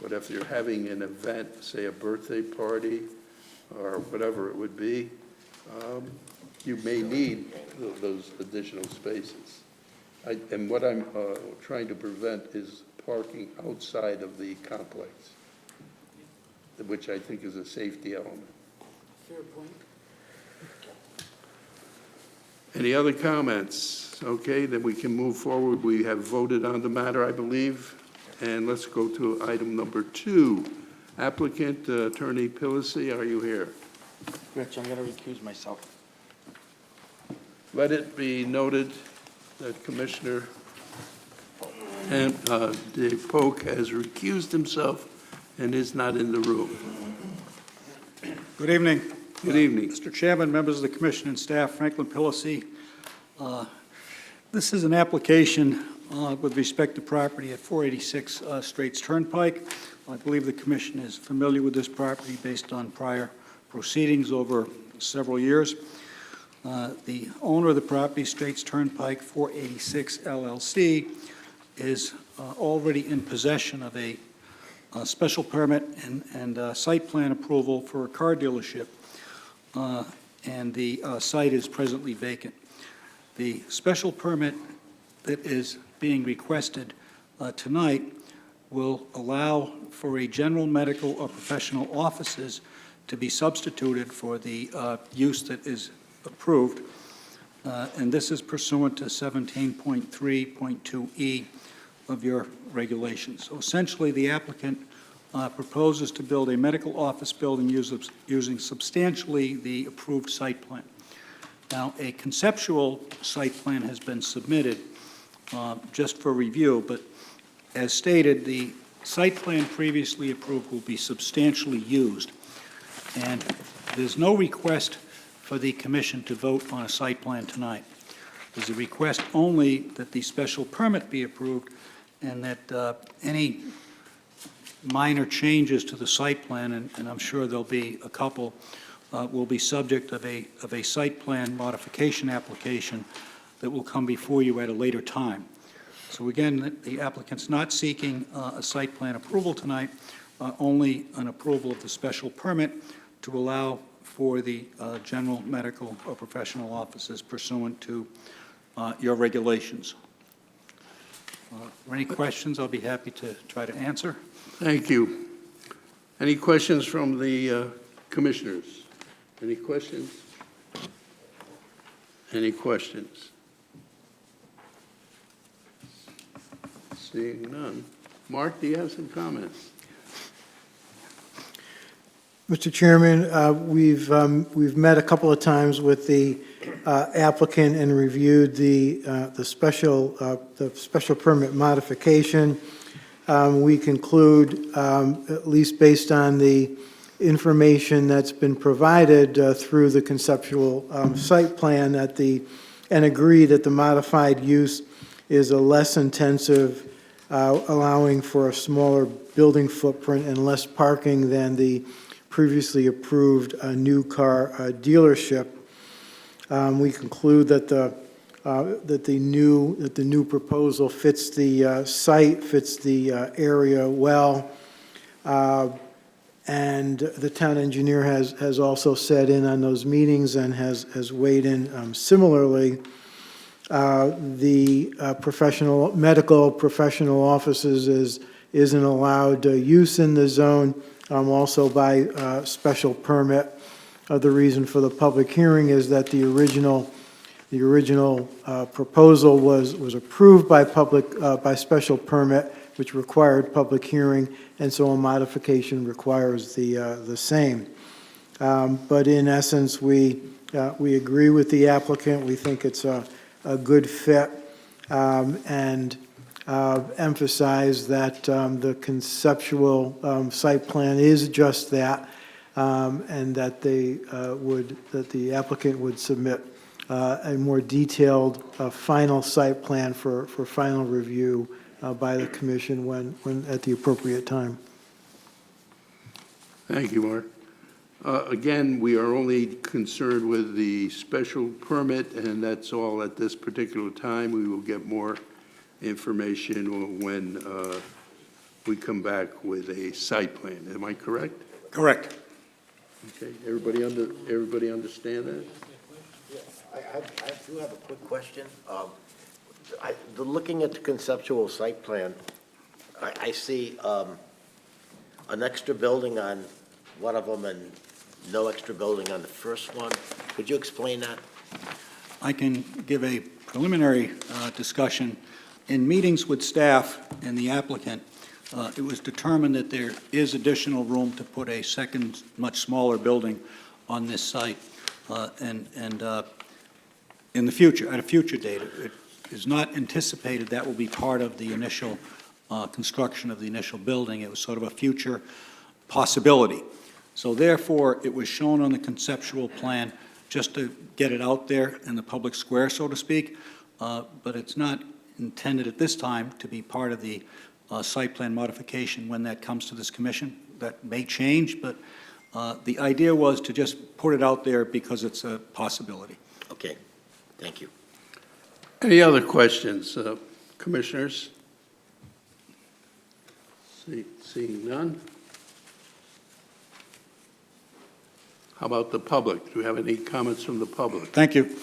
A: But if you're having an event, say a birthday party or whatever it would be, you may need those additional spaces. And what I'm trying to prevent is parking outside of the complex, which I think is a safety element.
E: Fair point.
A: Any other comments? Okay, then we can move forward. We have voted on the matter, I believe. And let's go to item number 2. Applicant, Attorney Pilisi, are you here?
K: Rich, I'm going to recuse myself.
A: Let it be noted that Commissioner Dave Polk has recused himself and is not in the room.
M: Good evening.
A: Good evening.
M: Mr. Chairman, members of the commission and staff, Franklin Pilisi. This is an application with respect to property at 486 Straits Turnpike. I believe the commission is familiar with this property based on prior proceedings over several years. The owner of the property, Straits Turnpike 486 LLC, is already in possession of a special permit and site plan approval for a car dealership, and the site is presently vacant. The special permit that is being requested tonight will allow for a general medical or professional offices to be substituted for the use that is approved. And this is pursuant to 17.3.2E of your regulations. So essentially, the applicant proposes to build a medical office building using substantially the approved site plan. Now, a conceptual site plan has been submitted just for review, but as stated, the site plan previously approved will be substantially used. And there's no request for the commission to vote on a site plan tonight. There's a request only that the special permit be approved and that any minor changes to the site plan, and I'm sure there'll be a couple, will be subject of a site plan modification application that will come before you at a later time. So again, the applicant's not seeking a site plan approval tonight, only an approval of the special permit to allow for the general medical or professional offices pursuant to your regulations. Any questions, I'll be happy to try to answer.
A: Thank you. Any questions from the commissioners? Any questions? Any questions? Seeing none. Mark, do you have some comments?
F: Mr. Chairman, we've met a couple of times with the applicant and reviewed the special permit modification. We conclude, at least based on the information that's been provided through the conceptual site plan, and agree that the modified use is a less intensive, allowing for a smaller building footprint and less parking than the previously approved new car dealership. We conclude that the new proposal fits the site, fits the area well, and the town engineer has also sat in on those meetings and has weighed in similarly. The medical professional offices isn't allowed use in the zone, also by special permit. The reason for the public hearing is that the original proposal was approved by special permit, which required public hearing, and so a modification requires the same. But in essence, we agree with the applicant. We think it's a good fit, and emphasize that the conceptual site plan is just that, and that the applicant would submit a more detailed final site plan for final review by the commission when at the appropriate time.
A: Thank you, Mark. Again, we are only concerned with the special permit, and that's all at this particular time. We will get more information when we come back with a site plan. Am I correct?
M: Correct.
A: Okay, everybody understand that?
D: I do have a quick question. Looking at the conceptual site plan, I see an extra building on one of them and no extra building on the first one. Could you explain that?
M: I can give a preliminary discussion. In meetings with staff and the applicant, it was determined that there is additional room to put a second, much smaller building on this site. And in the future, at a future date, it is not anticipated that will be part of the initial construction of the initial building. It was sort of a future possibility. So therefore, it was shown on the conceptual plan just to get it out there in the public square, so to speak, but it's not intended at this time to be part of the site plan modification when that comes to this commission. That may change, but the idea was to just put it out there because it's a possibility.
D: Okay, thank you.
A: Any other questions, commissioners? Seeing none? How about the public? Do we have any comments from the public?
M: Thank you.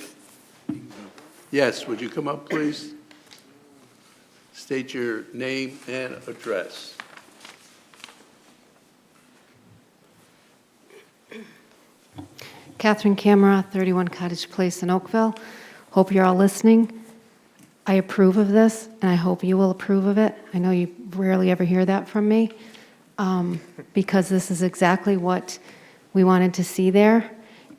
A: Yes, would you come up, please? State your name and address.
N: Catherine Camera, 31 Cottage Place in Oakville. Hope you're all listening. I approve of this, and I hope you will approve of it. I know you rarely ever hear that from me, because this is exactly what we wanted to see there.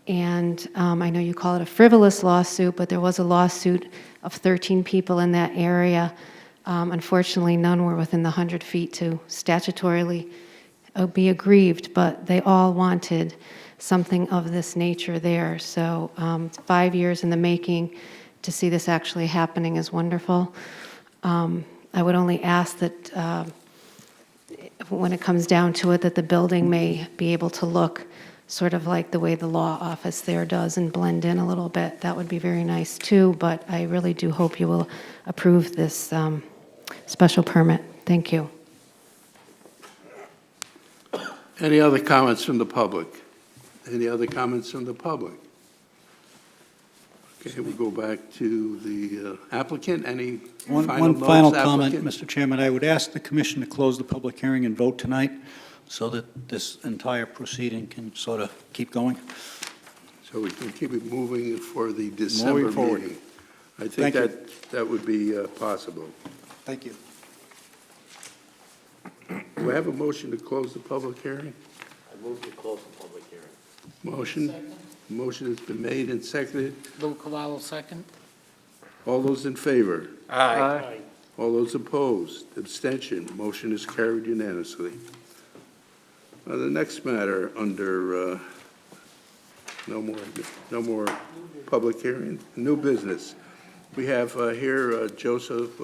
N: And I know you call it a frivolous lawsuit, but there was a lawsuit of 13 people in that area. Unfortunately, none were within the 100 feet to statutorily be aggrieved, but they all wanted something of this nature there. So it's 5 years in the making. To see this actually happening is wonderful. I would only ask that when it comes down to it, that the building may be able to look sort of like the way the law office there does and blend in a little bit. That would be very nice too, but I really do hope you will approve this special permit. Thank you.
A: Any other comments from the public? Any other comments from the public? Okay, we'll go back to the applicant. Any
M: One
A: final
M: final
A: notes,
M: comment,
A: applicant?
M: Mr. Chairman. I would ask the commission to close the public hearing and vote tonight so that this entire proceeding can sort of keep going.
A: So we can keep it moving for the December
M: forward.
A: meeting. I think
M: Thank you.
A: that would be possible.
M: Thank you.
A: Do I have a motion to close the public hearing?
D: I move to close the public hearing.
A: Motion? Motion has been made and seconded.
E: Lou Cavallo, second.
A: All those in favor?
H: Aye.
A: All those opposed? Abstention? Motion is carried unanimously. The next matter under no more public hearing, new business. We have here Joseph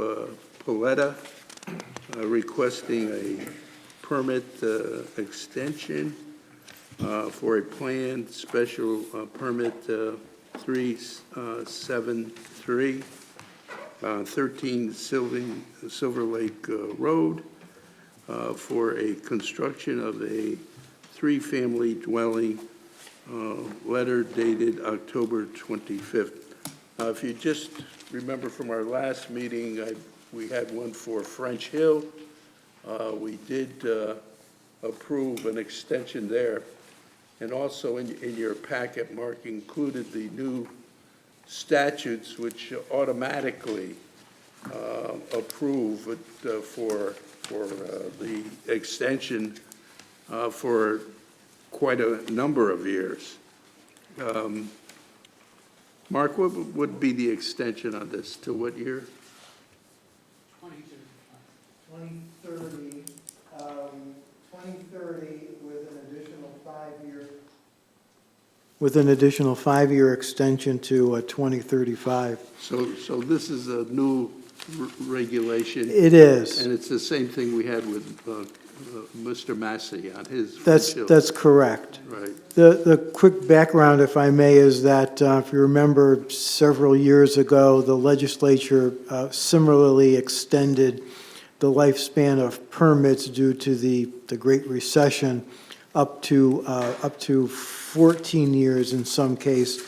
A: Paletta requesting a permit extension for a planned special permit 373, 13 Silver Lake Road, for a construction of a three-family dwelling, letter dated October 25th. If you just remember from our last meeting, we had one for French Hill. We did approve an extension there. And also in your packet, Mark included the new statutes which automatically approve it for the extension for quite a number of years. Mark, what would be the extension on this? To what year?
F: 2030, 2030 with an additional 5-year. With an additional 5-year extension to 2035.
A: So this is a new regulation?
F: It is.
A: And it's the same thing we had with Mr. Massey on his.
F: That's correct.
A: Right.
F: The quick background, if I may, is that if you remember several years ago, the legislature similarly extended the lifespan of permits due to the Great Recession up to 14 years in some case.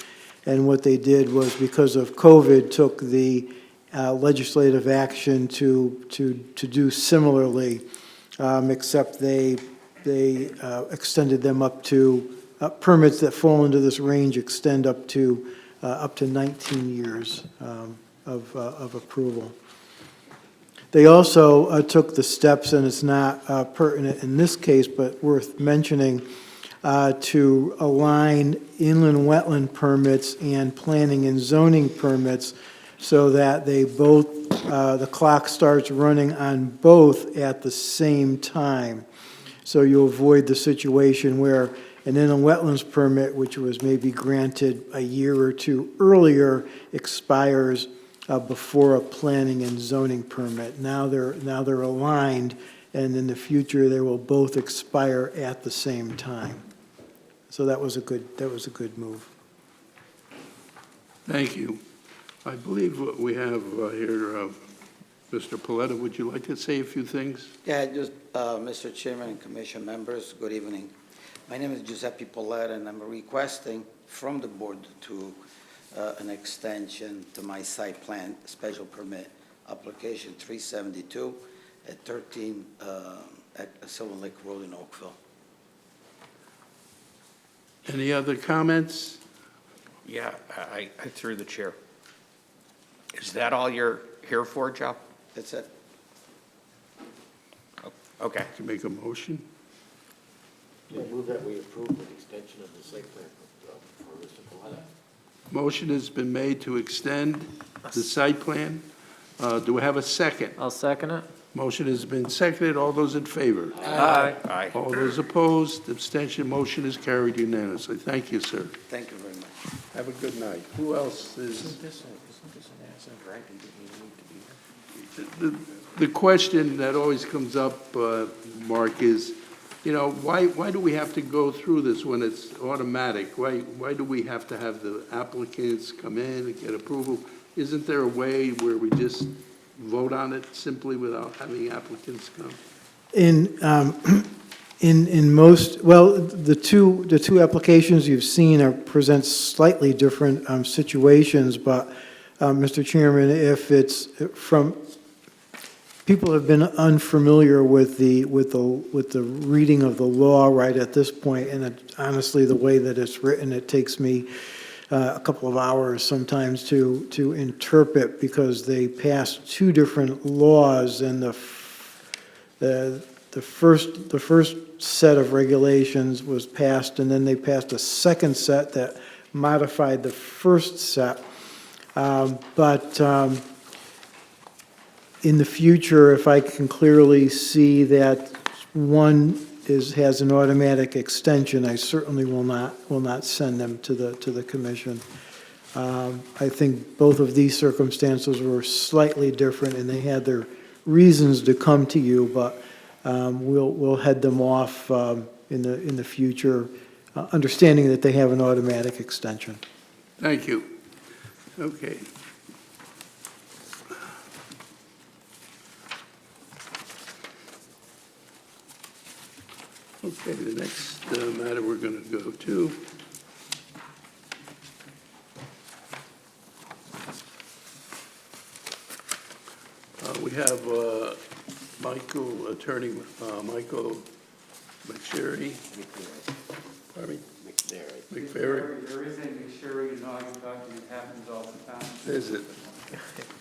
F: And what they did was, because of COVID, took the legislative action to do similarly, except they extended them up to permits that fall into this range extend up to 19 years of approval. They also took the steps, and it's not pertinent in this case, but worth mentioning, to align inland wetland permits and planning and zoning permits so that they both, the clock starts running on both at the same time. So you avoid the situation where an inland wetlands permit, which was maybe granted a year or two earlier, expires before a planning and zoning permit. Now they're aligned, and in the future they will both expire at the same time. So that was a good move.
A: Thank you. I believe what we have here, Mr. Paletta, would you like to say a few things?
K: Yeah, just, Mr. Chairman and Commission members, good evening. My name is Giuseppe Polletta, and I'm requesting from the board to an extension to my site plan special permit application 372 at 13 at Silver Lake Road in Oakville.
A: Any other comments?
C: Yeah, I through the chair. Is that all you're here for, Joe?
K: That's it.
C: Okay.
A: To make a motion?
D: I move that we approve the extension of the site plan for Mr. Paletta.
A: Motion has been made to extend the site plan. Do we have a second?
H: I'll second it.
A: Motion has been seconded. All those in favor?
H: Aye.
C: Aye.
A: All those opposed? Abstention. Motion is carried unanimously. Thank you, sir.
K: Thank you very much.
A: Have a good night. Who else is? The question that always comes up, Mark, is, you know, why do we have to go through this when it's automatic? Why do we have to have the applicants come in and get approval? Isn't there a way where we just vote on it simply without having applicants come?
F: In most, well, the two applications you've seen present slightly different situations, but, Mr. Chairman, if it's from, people have been unfamiliar with the reading of the law right at this point, and honestly, the way that it's written, it takes me a couple of hours sometimes to interpret, because they passed two different laws, and the first set of regulations was passed, and then they passed a second set that modified the first set. But in the future, if I can clearly see that one has an automatic extension, I certainly will not send them to the commission. I think both of these circumstances were slightly different, and they had their reasons to come to you, but we'll head them off in the future, understanding that they have an automatic extension.
A: Thank you. Okay. Okay, the next matter we're going to go to we have Attorney Michael McSherry. Pardon me? McFerry.
M: There is a McSherry in Naugatuck, and it happens all the time.
A: Is it?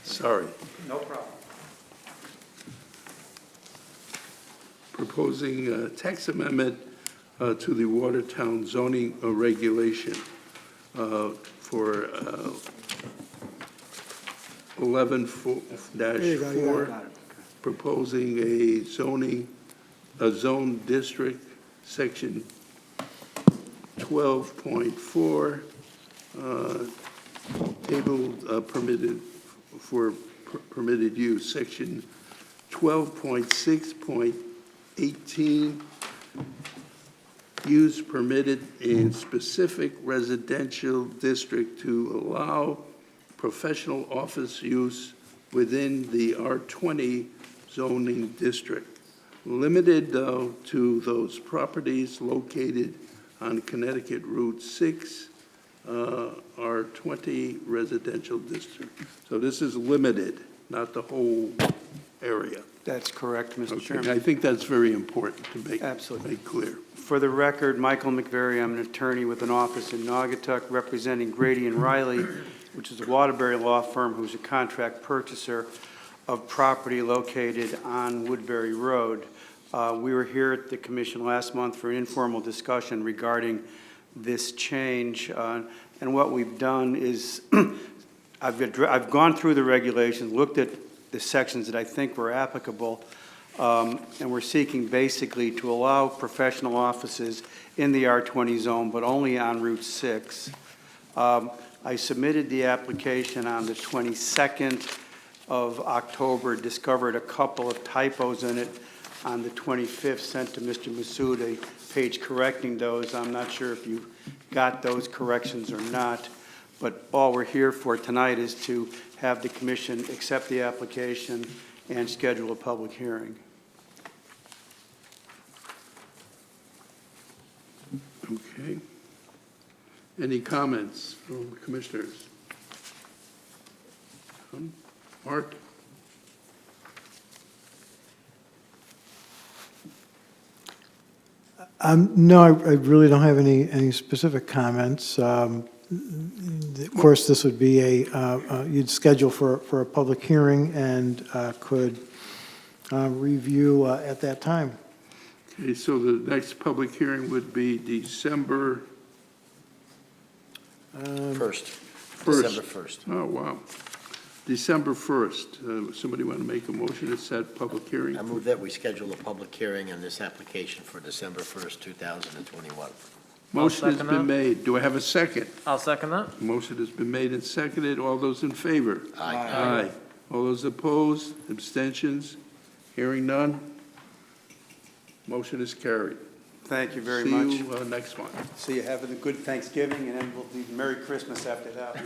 A: Sorry.
M: No problem.
A: Proposing a text amendment to the Watertown zoning regulation for 11-4, proposing a zone district, section 12.4, table permitted use, section 12.6.18, use permitted in specific residential district to allow professional office use within the R20 zoning district, limited though to those properties located on Connecticut Route 6, R20 residential district. So this is limited, not the whole area.
O: That's correct, Mr.
A: Okay,
O: Chairman.
A: I think that's very important to make clear.
O: For the record, Michael McVeary, I'm an attorney with an office in Naugatuck representing Grady and Riley, which is a Waterbury law firm who's a contract purchaser of property located on Woodbury Road. We were here at the commission last month for an informal discussion regarding this change. And what we've done is I've gone through the regulations, looked at the sections that I think were applicable, and we're seeking basically to allow professional offices in the R20 zone, but only on Route 6. I submitted the application on the 22nd of October, discovered a couple of typos in it. On the 25th, sent to Mr. Massoud a page correcting those. I'm not sure if you got those corrections or not, but all we're here for tonight is to have the commission accept the application and schedule a public hearing.
A: Okay. Any comments from commissioners? Mark?
F: No, I really don't have any specific comments. Of course, this would be you'd schedule for a public hearing and could review at that time.
A: Okay, so the next public hearing would be December
D: First.
A: 1st.
D: December 1st.
A: Oh, wow. December 1st. Somebody want to make a motion to set public hearing?
D: I move that we schedule a public hearing on this application for December 1st, 2021.
A: Motion has
H: second
A: been
H: that.
A: made. Do I have a second?
H: I'll second that.
A: Motion has been made and seconded. All those in favor? Aye. All those opposed? Abstentions? Hearing none? Motion is carried.
O: Thank you very much.
A: See you next month.
O: See you having a good Thanksgiving, and then we'll be Merry Christmas after that.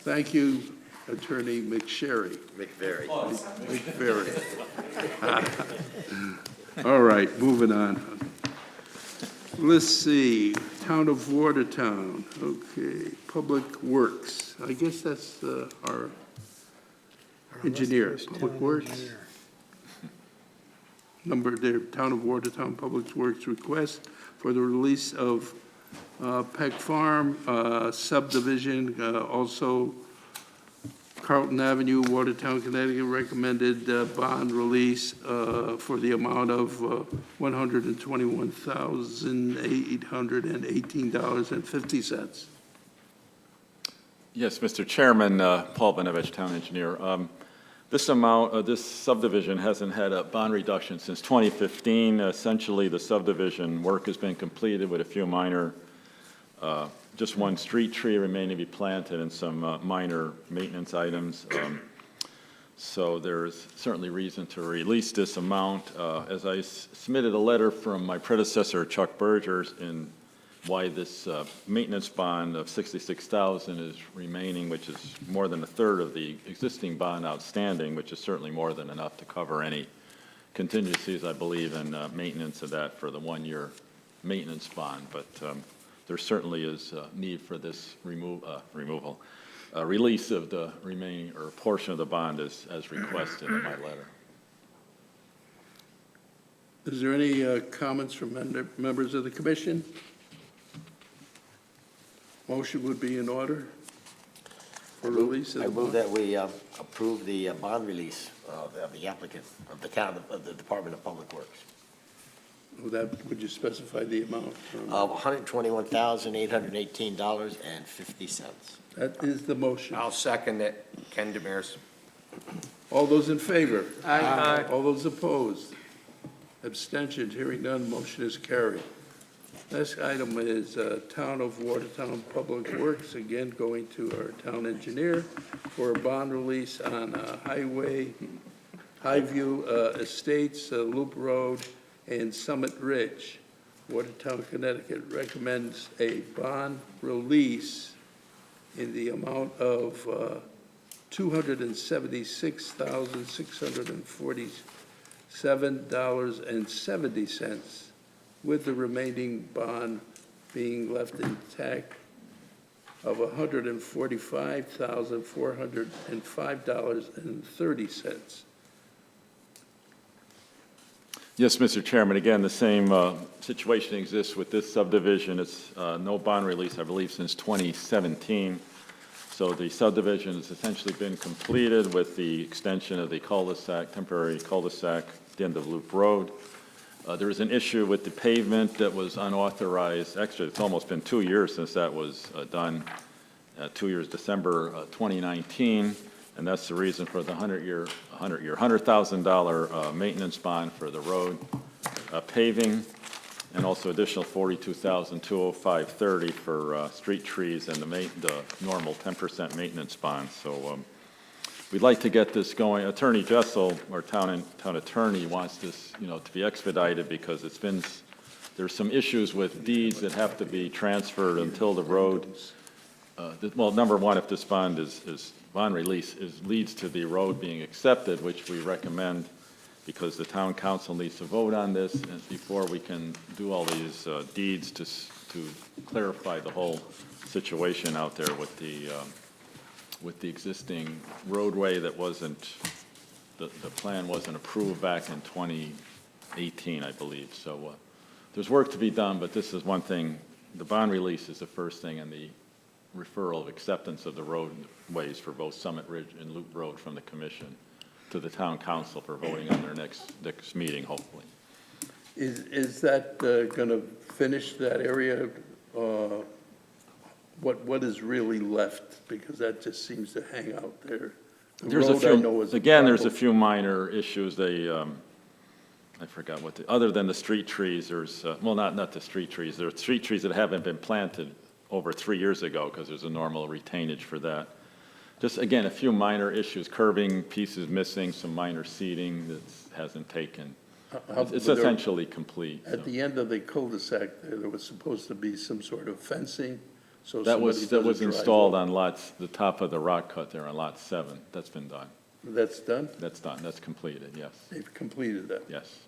A: Thank you, Attorney McSherry.
D: McVeary.
A: McFerry. All right, moving on. Let's see, Town of Watertown, okay, Public Works. I guess that's our engineer, Public Works. Number there, Town of Watertown Public Works request for the release of Peck Farm subdivision, also Carlton Avenue, Watertown, Connecticut, recommended bond release for the amount of $121,818.50.
P: Yes, Mr. Chairman, Paul Benovich, Town Engineer. This amount, this subdivision hasn't had a bond reduction since 2015. Essentially, the subdivision work has been completed with a few minor, just one street tree remaining to be planted and some minor maintenance items. So there's certainly reason to release this amount. As I submitted a letter from my predecessor, Chuck Bergers, in why this maintenance bond of $66,000 is remaining, which is more than a third of the existing bond outstanding, which is certainly more than enough to cover any contingencies, I believe, in maintenance of that for the one-year maintenance bond. But there certainly is a need for this release of the remaining or portion of the bond as requested in my letter.
A: Is there any comments from members of the commission? Motion would be in order for release of
D: I
A: the
D: move
A: bond.
D: that we approve the bond release of the applicant, of the town, of the Department of Public Works,
A: Would you specify the amount?
D: of $121,818.50.
A: That is the motion.
C: I'll second it. Ken Demers.
A: All those in favor?
H: Aye.
A: All those opposed? Abstentions? Hearing none, motion is carried. Next item is Town of Watertown Public Works, again going to our town engineer for a bond release on Highview Estates, Loop Road, and Summit Ridge. Watertown, Connecticut recommends a bond release in the amount of $276,647.70, with the remaining bond being left intact of $145,405.30.
P: Yes, Mr. Chairman, again, the same situation exists with this subdivision. It's no bond release, I believe, since 2017. So the subdivision has essentially been completed with the extension of the cul-de-sac, temporary cul-de-sac at the end of Loop Road. There was an issue with the pavement that was unauthorized. Actually, it's almost been 2 years since that was done, 2 years, December 2019. And that's the reason for the $100,000 maintenance bond for the road paving, and also additional $42,205.30 for street trees and the normal 10% maintenance bond. So we'd like to get this going. Attorney Jessel, our town attorney, wants this, to be expedited because there's some issues with deeds that have to be transferred until the road. Well, number one, if this bond bond release leads to the road being accepted, which we recommend, because the town council needs to vote on this and before we can do all these deeds to clarify the whole situation out there with the existing roadway that wasn't, the plan wasn't approved back in 2018, I believe. So there's work to be done, but this is one thing. The bond release is the first thing, and the referral of acceptance of the roadways for both Summit Ridge and Loop Road from the commission to the town council for voting on their next meeting, hopefully.
A: Is that going to finish that area? What is really left? Because that just seems to hang out there. The
P: There's a
A: road I know
P: few,
A: is
P: again, there's a
A: problem.
P: few minor issues. They, I forgot what, other than the street trees, there's, well, not the street trees. There are street trees that haven't been planted over 3 years ago because there's a normal retainage for that. Just, again, a few minor issues, curbing pieces missing, some minor seeding that hasn't taken. It's essentially complete.
A: At the end of the cul-de-sac, there was supposed to be some sort of fencing, so
P: That
A: somebody
P: was
A: doesn't drive
P: installed
A: over.
P: on lots, the top of the rock cut there on lot 7. That's been done.
A: That's done?
P: That's done. That's completed, yes.
A: They've completed that?
P: Yes.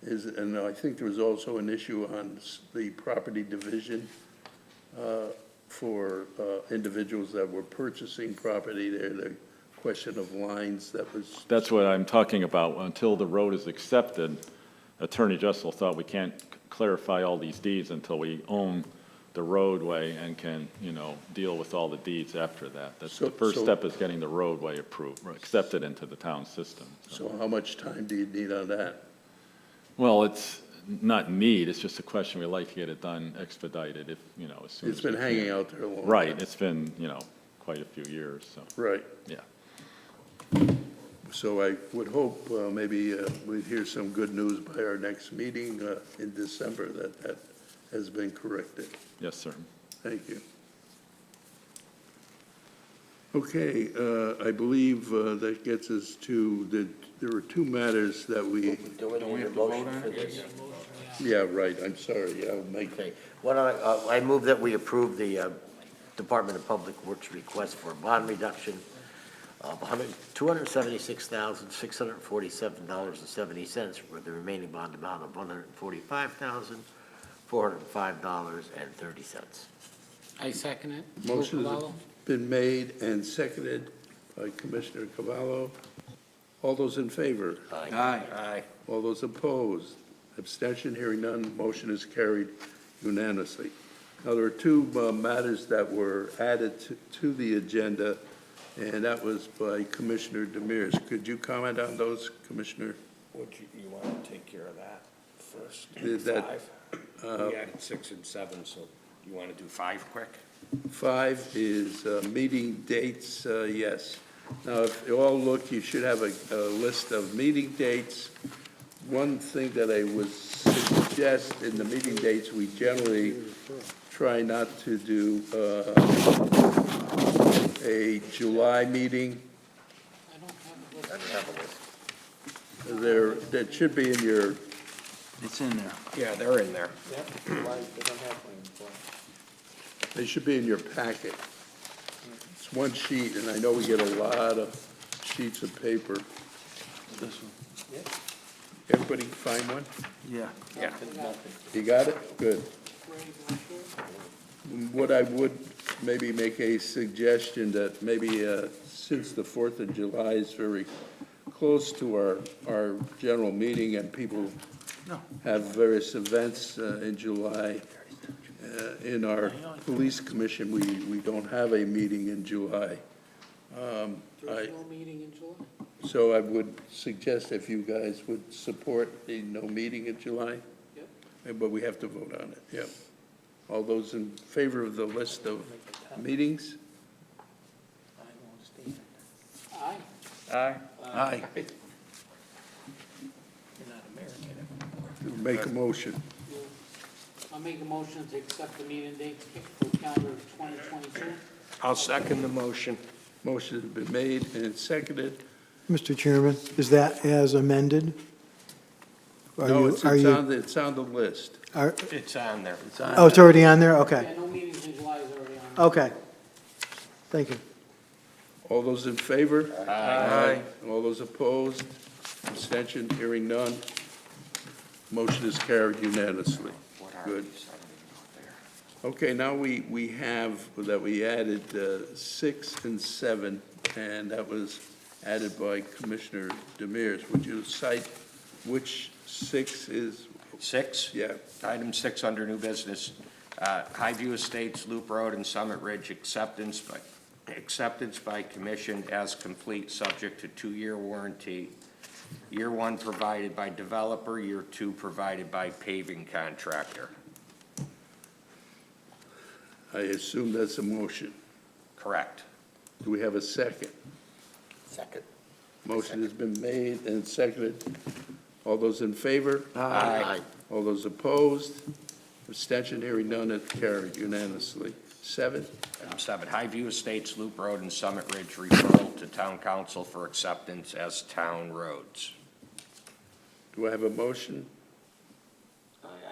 A: And I think there was also an issue on the property division for individuals that were purchasing property there, the question of lines that was.
P: That's what I'm talking about. Until the road is accepted, Attorney Jessel thought we can't clarify all these deeds until we own the roadway and can, deal with all the deeds after that. That's the first step is getting the roadway approved, or accepted into the town system.
A: So how much time do you need on that?
P: Well, it's not need, it's just a question, we'd like to get it done expedited if, as soon as
A: It's been
P: we can.
A: hanging out there a long time.
P: Right, it's been, quite a few years, so,
A: Right.
P: yeah.
A: So I would hope maybe we'd hear some good news by our next meeting in December that has been corrected.
P: Yes, sir.
A: Thank you. Okay, I believe that gets us to there were two matters that we,
D: Do we need a motion for this?
A: yeah, right, I'm sorry, I'll make,
D: Okay. I move that we approve the Department of Public Works request for a bond reduction of $276,647.70 with the remaining bond amount of $145,405.30.
E: I second it.
A: motion has
E: Cavallo?
A: been made and seconded by Commissioner Cavallo. All those in favor?
D: Aye.
A: All those opposed? Abstention, hearing none, motion is carried unanimously. Now, there are two matters that were added to the agenda, and that was by Commissioner Demirs. Could you comment on those, Commissioner?
C: You want to take care of that first?
A: Is that,
C: 5? We added 6 and 7, so you want to do 5 quick?
A: 5 is meeting dates, yes. Now, if you all look, you should have a list of meeting dates. One thing that I would suggest in the meeting dates, we generally try not to do a July meeting.
D: I don't have a list.
A: That should be in your,
L: It's in there.
C: Yeah, they're in there.
A: they should be in your packet. It's one sheet, and I know we get a lot of sheets of paper.
L: This one.
A: Everybody find one?
L: Yeah.
C: Yeah.
A: You got it? Good. What I would maybe make a suggestion that maybe since the 4th of July is very close to our general meeting and people have various events in July, in our police commission, we don't have a meeting in July.
E: There's no meeting in July?
A: So I would suggest if you guys would support a no meeting in July.
E: Yep.
A: But we have to vote on it, yep. All those in favor of the list of meetings?
E: Aye.
H: Aye.
L: Aye.
A: Make a motion.
E: I'll make a motion to accept the meeting dates for calendar 2022.
C: I'll second the motion.
A: Motion has been made and seconded.
F: Mr. Chairman, is that as amended?
A: No, it's on the list.
C: It's on there.
F: Oh, it's already on there? Okay,
E: Yeah, no meetings in July is already on.
F: okay. Thank you.
A: All those in favor?
C: Aye.
A: All those opposed? Abstention, hearing none. Motion is carried unanimously. Good. Okay, now we have, that we added 6 and 7, and that was added by Commissioner Demirs. Would you cite which 6 is
C: 6?
A: Yeah.
C: Item 6 under new business, Highview Estates, Loop Road, and Summit Ridge acceptance by commission as complete, subject to 2-year warranty. Year 1 provided by developer, year 2 provided by paving contractor.
A: I assume that's a motion.
C: Correct.
A: Do we have a second?
D: Second.
A: Motion has been made and seconded. All those in favor?
D: Aye.
A: All those opposed? Abstention, hearing none, it carried unanimously. 7,
C: Item 7, Highview Estates, Loop Road, and Summit Ridge referral to town council for acceptance as town roads.
A: do I have a motion?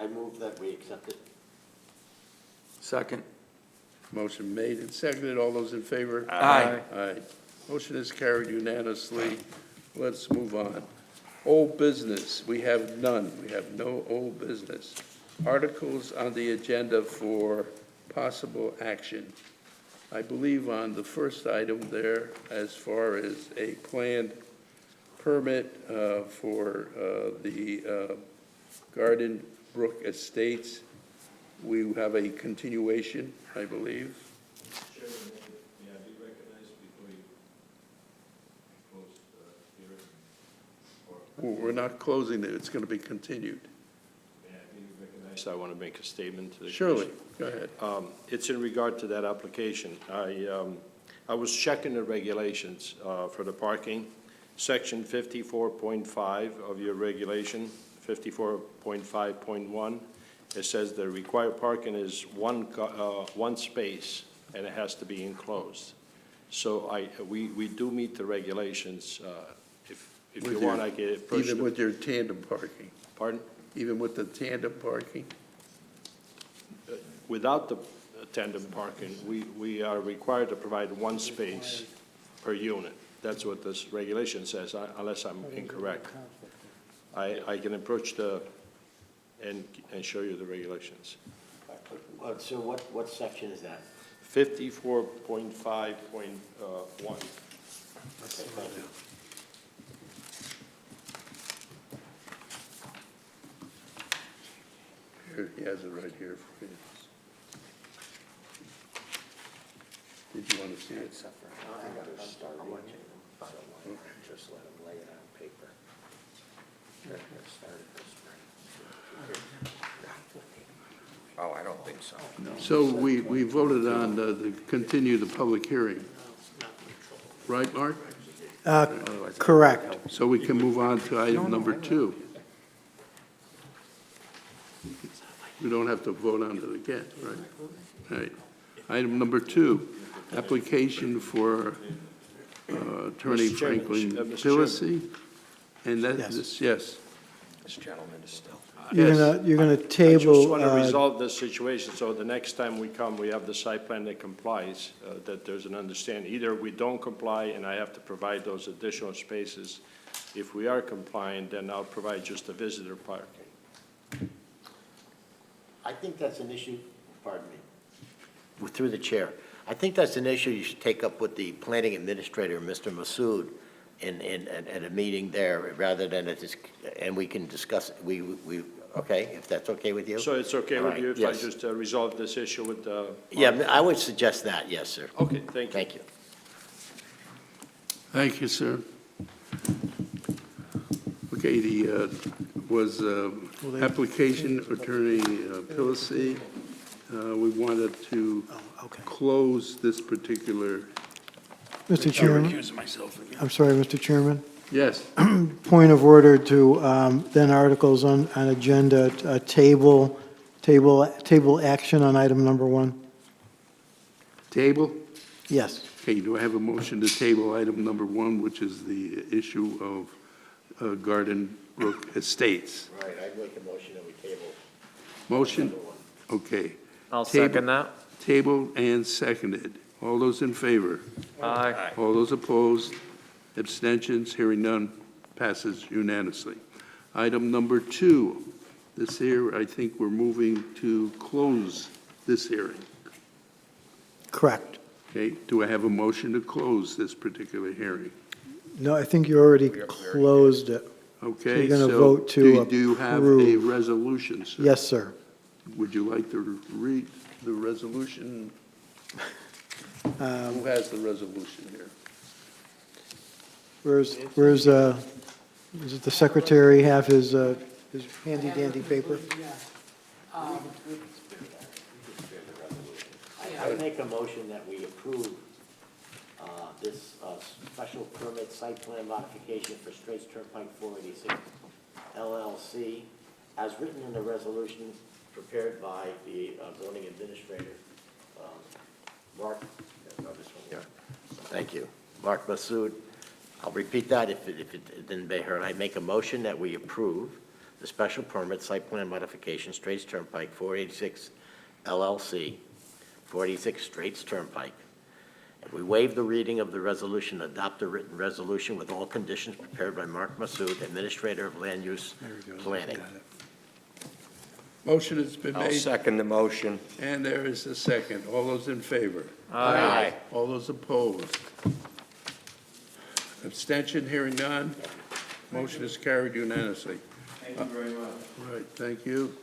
D: I move that we accept it.
L: Second.
A: Motion made and seconded. All those in favor?
L: Aye.
A: Aye. Motion is carried unanimously. Let's move on. Old business, we have none. We have no old business. Articles on the agenda for possible action. I believe on the first item there, as far as a planned permit for the Garden Brook Estates, we have a continuation, I believe.
G: Chairman, may I be recognized before you close the hearing?
A: We're not closing it, it's going to be continued.
G: May I be recognized? I want to make a statement to the
A: Surely,
G: commission.
A: go ahead.
G: It's in regard to that application. I was checking the regulations for the parking. Section 54.5 of your regulation, 54.5.1, it says the required parking is one space, and it has to be enclosed. So we do meet the regulations. If you
A: With
G: want,
A: your-
G: I can approach
A: Even
G: the-
A: with your tandem parking?
G: Pardon?
A: Even with the tandem parking?
G: Without the tandem parking, we are required to provide one space per unit. That's what this regulation says, unless I'm incorrect. I can approach and show you the regulations.
D: So what section is that?
G: 54.5.1.
D: Okay, thank you.
A: Here, he has it right here for you. Did you want to see it?
D: Just let them lay it on paper.
C: Oh, I don't think so.
A: So we voted on to continue the public hearing. Right, Mark?
F: Correct.
A: So we can move on to item number 2. We don't have to vote on it again, right? Right. Item number 2, application for Attorney
G: Mr. Chairman,
A: Franklin
G: Mr.
A: Pillacy. And that
F: Yes.
A: is, yes.
C: This gentleman is still.
F: You're gonna
G: I
F: table.
G: just want to resolve this situation, so the next time we come, we have the site plan that complies, that there's an understanding. Either we don't comply and I have to provide those additional spaces. If we are compliant, then I'll provide just the visitor parking.
D: I think that's an issue, pardon me, through the chair. I think that's an issue you should take up with the planning administrator, Mr. Massoud, at a meeting there, rather than and we can discuss, okay, if that's okay with you?
G: So it's okay
D: All
G: with
D: right,
G: you if I
D: yes.
G: just resolve this issue with the?
D: Yeah, I would suggest that, yes, sir.
G: Okay, thank you.
D: Thank you.
A: Thank you, sir. Okay, was application Attorney Pillacy. We wanted to close this particular.
F: Mr. Chairman, I'm sorry, Mr. Chairman.
A: Yes.
F: Point of order to then articles on agenda, table action on item number 1.
A: Table?
F: Yes.
A: Okay, do I have a motion to table item number 1, which is the issue of Garden Brook Estates?
D: Right, I make a motion that we table.
A: Motion? Okay.
H: I'll
A: Table-
H: second that.
A: Tabled and seconded. All those in favor?
H: Aye.
A: All those opposed? Abstentions? Hearing none, passes unanimously. Item number 2, this here, I think we're moving to close this hearing.
F: Correct.
A: Okay, do I have a motion to close this particular hearing?
F: No, I think you already closed it.
A: Okay,
F: you're gonna
A: so
F: vote to
A: do you have a
F: approve.
A: resolution, sir?
F: Yes, sir.
A: Would you like to read the resolution? Who has the resolution here?
F: Does the secretary have his handy dandy paper?
D: I make a motion that we approve this special permit site plan modification for Straits Turnpike 486 LLC, as written in the resolution prepared by the zoning administrator, Mark, no, this one here. Thank you, Mark Massoud. I'll repeat that if it didn't be heard. I make a motion that we approve the special permit site plan modification, Straits Turnpike 486 LLC, 486 Straits Turnpike. And we waive the reading of the resolution, adopt a written resolution with all conditions prepared by Mark Massoud, Administrator of Land Use Planning.
A: Motion has been
C: I'll
A: made,
C: second the motion.
A: and there is a second. All those in favor?
C: Aye.
A: All those opposed? Abstention, hearing none. Motion is carried unanimously.
L: Thank you very much.
A: Right, thank you.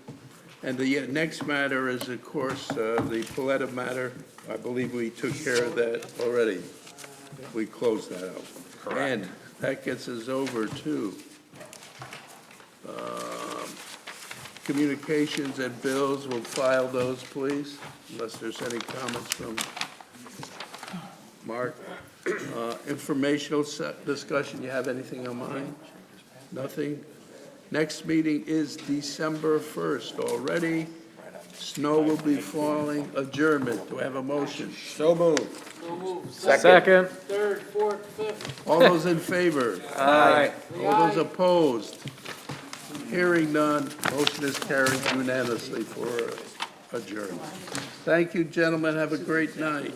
A: And the next matter is, of course, the Paletta matter. I believe we took care of that already. We closed that out.
C: Correct.
A: And that gets us over to communications and bills. We'll file those, please, unless there's any comments from Mark. Informational discussion, you have anything on mind? Nothing? Next meeting is December 1st already. Snow will be falling. Adjournment. Do I have a motion?
C: So moved.
H: Second.
E: Third, fourth, fifth.
A: All those in favor?
H: Aye.
A: All those opposed? Hearing none, motion is carried unanimously for adjournment. Thank you, gentlemen. Have a great night.